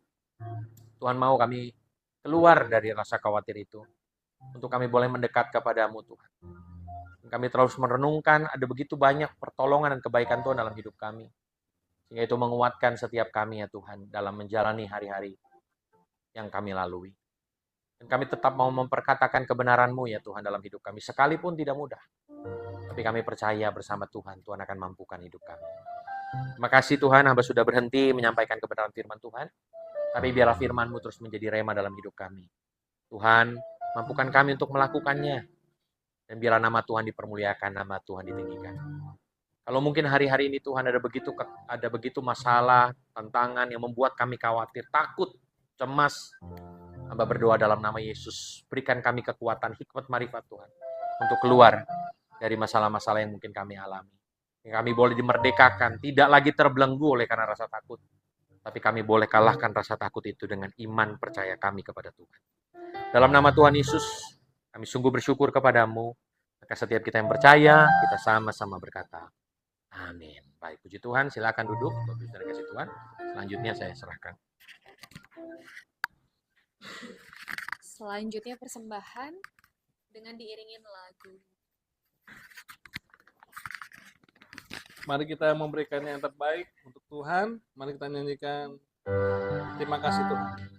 Tuhan mau kami keluar dari rasa khawatir itu, untuk kami boleh mendekat kepadamu Tuhan. Kami terus merenungkan ada begitu banyak pertolongan dan kebaikan Tuhan dalam hidup kami. Sehingga itu menguatkan setiap kami ya Tuhan dalam menjalani hari-hari yang kami lalui. Dan kami tetap mau memperkatakan kebenaran-Mu ya Tuhan dalam hidup kami. Sekalipun tidak mudah. Tapi kami percaya bersama Tuhan, Tuhan akan mampukan hidup kami. Terima kasih Tuhan, hamba sudah berhenti menyampaikan kebenaran firman Tuhan. Tapi biarlah firman-Mu terus menjadi rema dalam hidup kami. Tuhan, mampukan kami untuk melakukannya. Dan biarlah nama Tuhan dipermuliakan, nama Tuhan ditinggikan. Kalau mungkin hari-hari ini Tuhan ada begitu masalah, tantangan yang membuat kami khawatir, takut, cemas. Hamba berdoa dalam nama Yesus, berikan kami kekuatan, hikmat, marifat Tuhan. Untuk keluar dari masalah-masalah yang mungkin kami alami. Yang kami boleh dimerdekakan, tidak lagi terbelenggu oleh karena rasa takut. Tapi kami boleh kalahkan rasa takut itu dengan iman percaya kami kepada Tuhan. Dalam nama Tuhan Yesus, kami sungguh bersyukur kepadamu. Maka setiap kita yang percaya, kita sama-sama berkata, amin. Baik, puji Tuhan, silakan duduk. Bapak Saudara kasih Tuhan. Selanjutnya saya serahkan. Selanjutnya persembahan dengan diiringin lagu. Mari kita memberikan yang terbaik untuk Tuhan. Mari kita nyanyikan terima kasih Tuhan.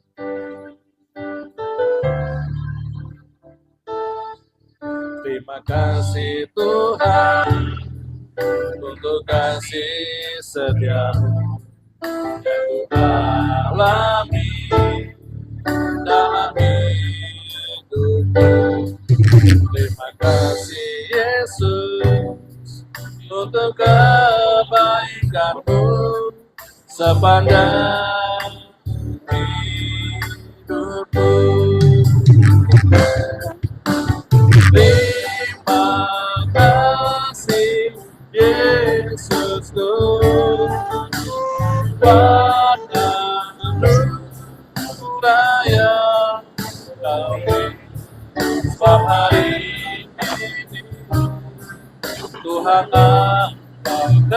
Terima kasih Tuhan untuk kasih setia-Mu yang Ku alami dalam hidupku. Terima kasih Yesus untuk kebaikan-Mu sepanjang hidupku. Terima kasih Yesus buat anugerah yang Kau beri. Sebab hari ini Tuhan akan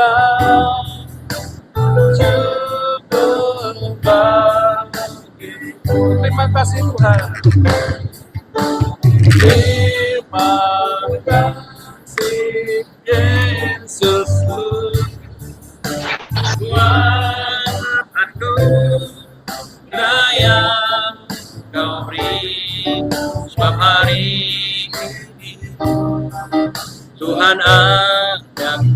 cukup bagiku. Terima kasih Tuhan. Terima kasih Yesus buat anugerah yang Kau beri. Sebab hari ini Tuhan adakan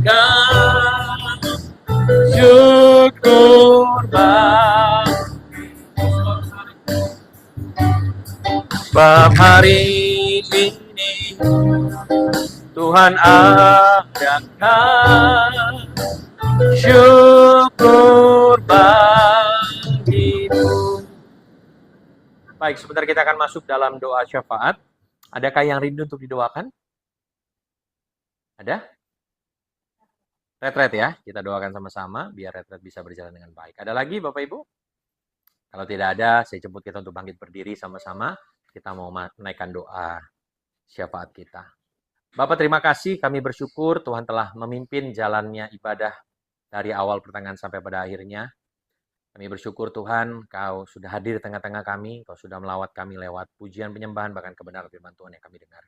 syukur bagiku. Sebab hari ini Tuhan adakan syukur bagimu. Baik, sebentar kita akan masuk dalam doa syafaat. Adakah yang rindu untuk didoakan? Ada? Retret ya, kita doakan sama-sama biar retret bisa berjalan dengan baik. Ada lagi Bapak Ibu? Kalau tidak ada, saya jemput kita untuk bangkit berdiri sama-sama. Kita mau menaikkan doa syafaat kita. Bapak terima kasih, kami bersyukur Tuhan telah memimpin jalannya ibadah dari awal pertengahan sampai pada akhirnya. Kami bersyukur Tuhan, Kau sudah hadir di tengah-tengah kami, Kau sudah melawat kami lewat pujian penyembahan, bahkan kebenaran firman Tuhan yang kami dengar.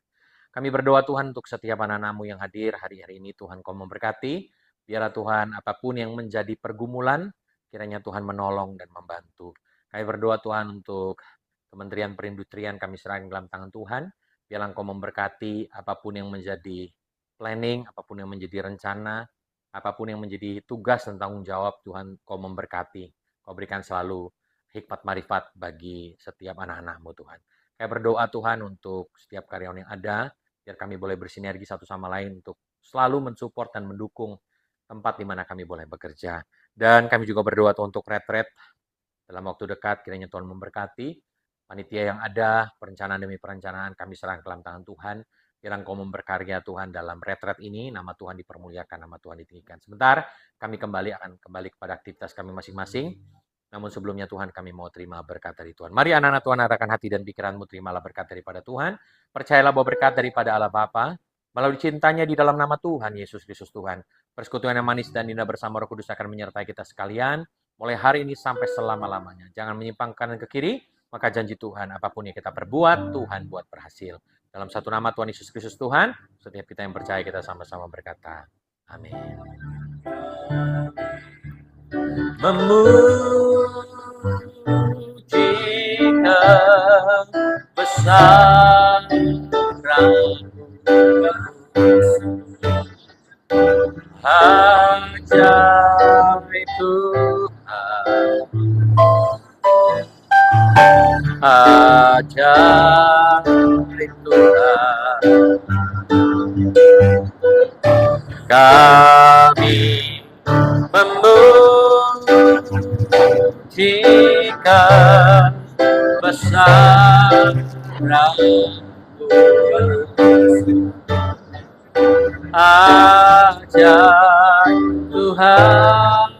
Kami berdoa Tuhan untuk setiap anak-anak-Mu yang hadir hari-hari ini, Tuhan Kau memberkati, Biarlah Tuhan apapun yang menjadi pergumulan, kiranya Tuhan menolong dan membantu. Kami berdoa Tuhan untuk Kementerian Perindustrian kami serahkan dalam tangan Tuhan. Biarlah Engkau memberkati apapun yang menjadi planning, apapun yang menjadi rencana, apapun yang menjadi tugas dan tanggung jawab, Tuhan Kau memberkati. Kau berikan selalu hikmat marifat bagi setiap anak-anak-Mu Tuhan. Kami berdoa Tuhan untuk setiap karyawan yang ada, biar kami boleh bersinergi satu sama lain untuk selalu mensupport dan mendukung tempat di mana kami boleh bekerja. Dan kami juga berdoa Tuhan untuk retret dalam waktu dekat, kiranya Tuhan memberkati. Panitia yang ada, perencanaan demi perencanaan, kami serahkan ke dalam tangan Tuhan. Biar Engkau memberkarya Tuhan dalam retret ini, nama Tuhan dipermuliakan, nama Tuhan ditinggikan. Sebentar, kami akan kembali kepada aktivitas kami masing-masing. Namun sebelumnya Tuhan, kami mau terima berkat dari Tuhan. Mari anak-anak Tuhan, arahkan hati dan pikiranmu, terimalah berkat daripada Tuhan. Percayalah bahwa berkat daripada Allah Bapa, melalui cintanya di dalam nama Tuhan, Yesus Kristus Tuhan. Persekutuan yang manis dan indah bersama Roh Kudus akan menyertai kita sekalian, mulai hari ini sampai selama-lamanya. Jangan menyimpang kanan ke kiri, maka janji Tuhan, apapun yang kita perbuat, Tuhan buat berhasil. Dalam satu nama Tuhan Yesus Kristus Tuhan, setiap kita yang percaya kita sama-sama berkata, amin. Memujikan besar ajaib Tuhan, ajaib Tuhan, kami memujikan besar ajaib Tuhan,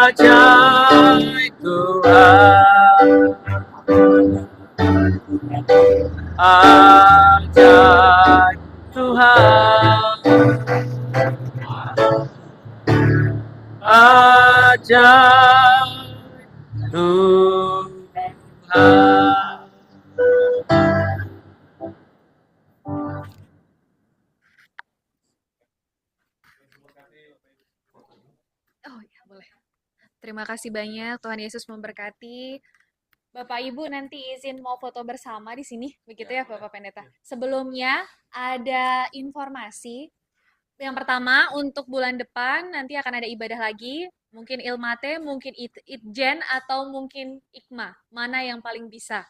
ajaib Tuhan, ajaib Tuhan, ajaib Tuhan. Oh ya, boleh. Terima kasih banyak, Tuhan Yesus memberkati. Bapak Ibu nanti izin mau foto bersama di sini, begitu ya Bapak Pendeta. Sebelumnya ada informasi. Yang pertama, untuk bulan depan nanti akan ada ibadah lagi. Mungkin Ilmate, mungkin Itjen, atau mungkin Ikma. Mana yang paling bisa?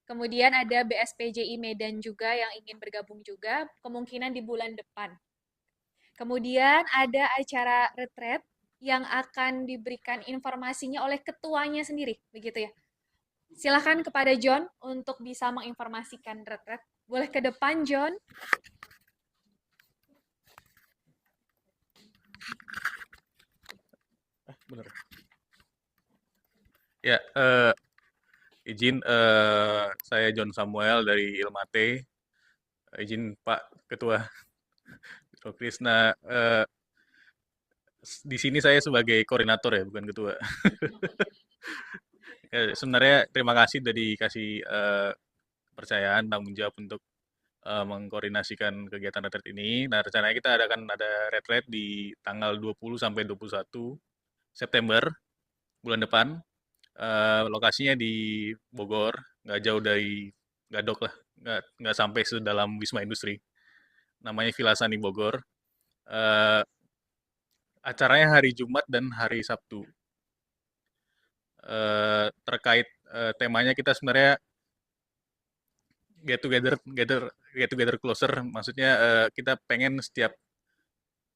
Kemudian ada BSPJI Medan juga yang ingin bergabung juga, kemungkinan di bulan depan. Kemudian ada acara retret yang akan diberikan informasinya oleh ketuanya sendiri, begitu ya. Silakan kepada John untuk bisa menginformasikan retret. Boleh ke depan, John. Benar. Ya, izin saya John Samuel dari Ilmate. Izin Pak Ketua Krishna. Di sini saya sebagai koordinator ya, bukan ketua. Ya, sebenarnya terima kasih sudah dikasih kepercayaan tanggung jawab untuk mengkoordinasikan kegiatan retret ini. Nah, rencananya kita akan ada retret di tanggal 20 sampai 21 September bulan depan. Lokasinya di Bogor, nggak jauh dari Gadok lah, nggak sampai sedalam Wisma Industri. Namanya Villa Sani Bogor. Acaranya hari Jumat dan hari Sabtu. Terkait temanya kita sebenarnya get together closer. Maksudnya kita pengen setiap,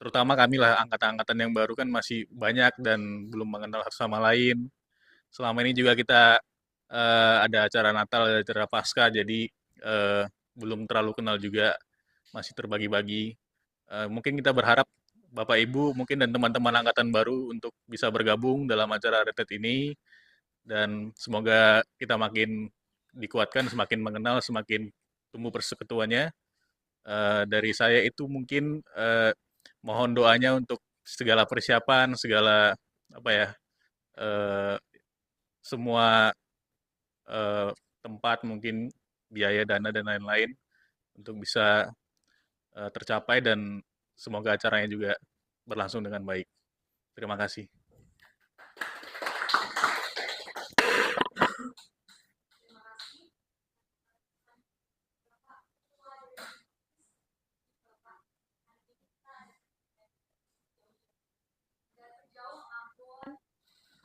terutama kami lah angkatan-angkatan yang baru kan masih banyak dan belum mengenal satu sama lain. Selama ini juga kita ada acara Natal, ada acara Paskah, jadi belum terlalu kenal juga, masih terbagi-bagi. Mungkin kita berharap Bapak Ibu mungkin dan teman-teman angkatan baru untuk bisa bergabung dalam acara retret ini, dan semoga kita makin dikuatkan, semakin mengenal, semakin tumbuh persekutuannya. Dari saya itu mungkin mohon doanya untuk segala persiapan, segala apa ya, semua tempat, mungkin biaya, dana dan lain-lain untuk bisa tercapai dan semoga acaranya juga berlangsung dengan baik. Terima kasih.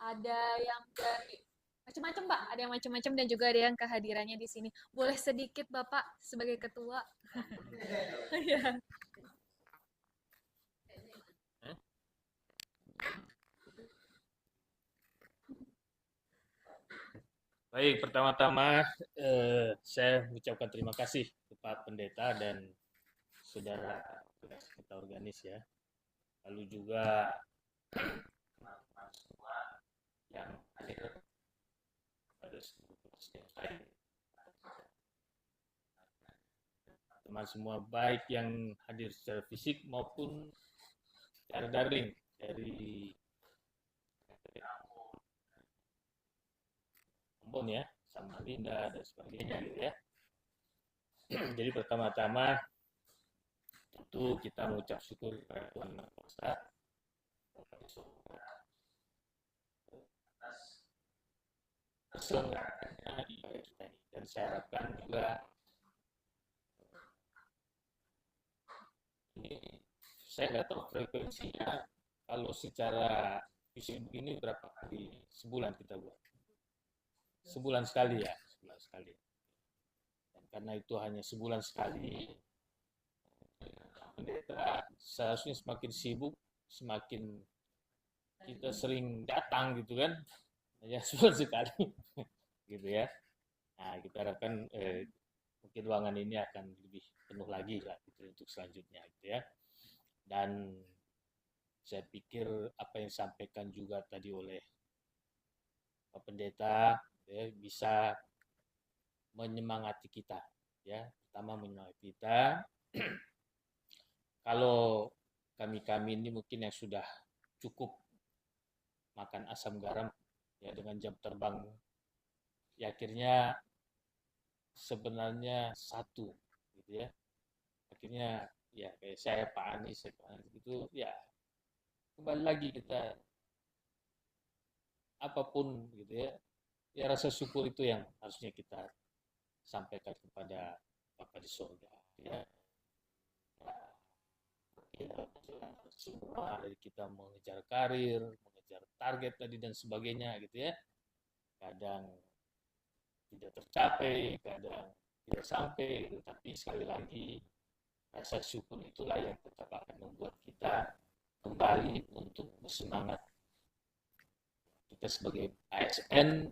Ada yang dari macam-macam, Pak. Ada yang macam-macam dan juga ada yang kehadirannya di sini. Boleh sedikit Bapak sebagai ketua? Ya. Baik, pertama-tama saya mengucapkan terima kasih kepada pendeta dan saudara kita organis ya. Lalu juga teman-teman semua yang hadir pada seluruh yang lain. Teman semua baik yang hadir secara fisik maupun secara daring dari Ambon ya, Samarinda dan sebagainya gitu ya. Jadi pertama-tama tentu kita mengucap syukur kepada Tuhan Yang Maha Kuasa atas keselenggaranya ibadah kita ini. Dan saya harapkan juga ini saya nggak tahu frekuensinya kalau secara fisik begini berapa kali sebulan kita buat. Sebulan sekali ya, sebulan sekali. Dan karena itu hanya sebulan sekali, pendeta seharusnya semakin sibuk, semakin kita sering datang gitu kan, hanya sebulan sekali, gitu ya. Nah, kita harapkan mungkin ruangan ini akan lebih penuh lagi lah gitu, untuk selanjutnya gitu ya. Dan saya pikir apa yang disampaikan juga tadi oleh Pak Pendeta ya, bisa menyemangati kita ya, pertama menyemangati kita. Kalau kami ini mungkin yang sudah cukup makan asam garam ya dengan jam terbang ya, akhirnya sebenarnya satu gitu ya, akhirnya ya kayak saya Pak Anies itu ya kembali lagi kita apapun gitu ya, ya rasa syukur itu yang harusnya kita sampaikan kepada Bapa di surga ya. Semua dari kita mengejar karir, mengejar target tadi dan sebagainya gitu ya, kadang tidak tercapai, kadang tidak sampai gitu. Tapi sekali lagi rasa syukur itulah yang tetap akan membuat kita kembali untuk bersemangat. Kita sebagai ASN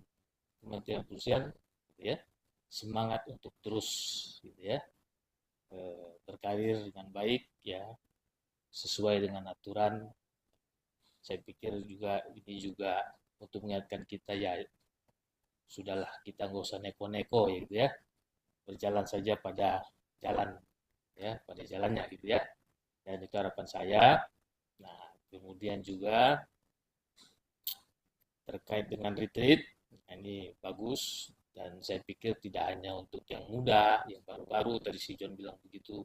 Kementerian Perhubungan gitu ya, semangat untuk terus gitu ya, berkarir dengan baik ya, sesuai dengan aturan. Saya pikir juga ini juga untuk mengingatkan kita ya, sudahlah kita nggak usah neko-neko ya gitu ya, berjalan saja pada jalan ya, pada jalannya gitu ya. Dan itu harapan saya. Nah, kemudian juga terkait dengan retreat, ini bagus dan saya pikir tidak hanya untuk yang muda, yang baru-baru, tadi si John bilang begitu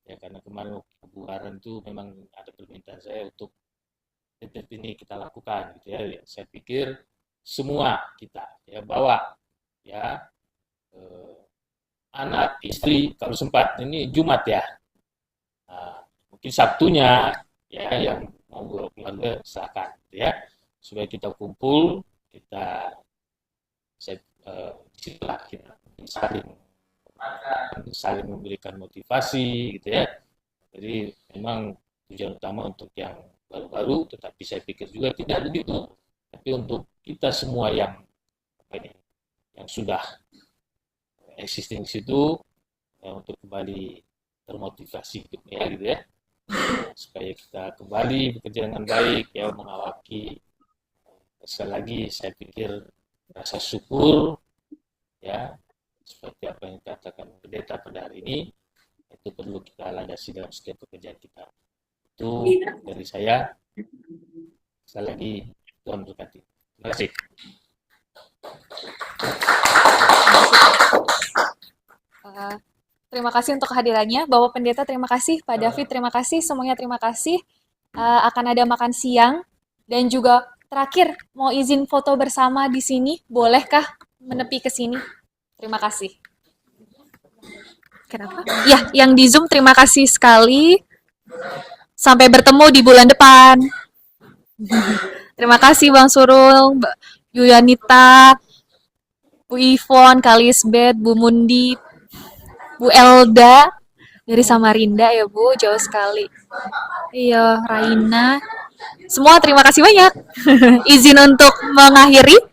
ya, karena kemarin kebuaran itu memang ada permintaan saya untuk retreat ini kita lakukan gitu ya. Saya pikir semua kita ya bawa ya, anak, istri kalau sempat, ini Jumat ya, mungkin Sabtunya ya yang mau keluarga silakan gitu ya, supaya kita kumpul, kita kita saling memberikan motivasi gitu ya. Jadi memang tujuan utama untuk yang baru-baru, tetapi saya pikir juga tidak begitu, tapi untuk kita semua yang sudah existing situ ya, untuk kembali termotivasi ya gitu ya, supaya kita kembali bekerja dengan baik ya, mengawaki. Sekali lagi saya pikir rasa syukur ya, seperti apa yang dikatakan pendeta pada hari ini, itu perlu kita landasi dalam setiap pekerjaan kita. Itu dari saya. Sekali lagi Tuhan berkati. Terima kasih. terima kasih untuk kehadirannya. Bapak Pendeta, terima kasih. Pak David, terima kasih. Semuanya terima kasih. Akan ada makan siang. Dan juga terakhir, mau izin foto bersama di sini. Bolehkah menepi ke sini? Terima kasih. Kenapa? Ya, yang di Zoom terima kasih sekali. Sampai bertemu di bulan depan. Terima kasih Bang Surul, Mbak Yuyanita, Bu Ivon, Kak Lisbeth, Bu Mundi, Bu Elda dari Samarinda ya Bu, jauh sekali. Iya, Raina. Semua terima kasih banyak. Izin untuk mengakhiri.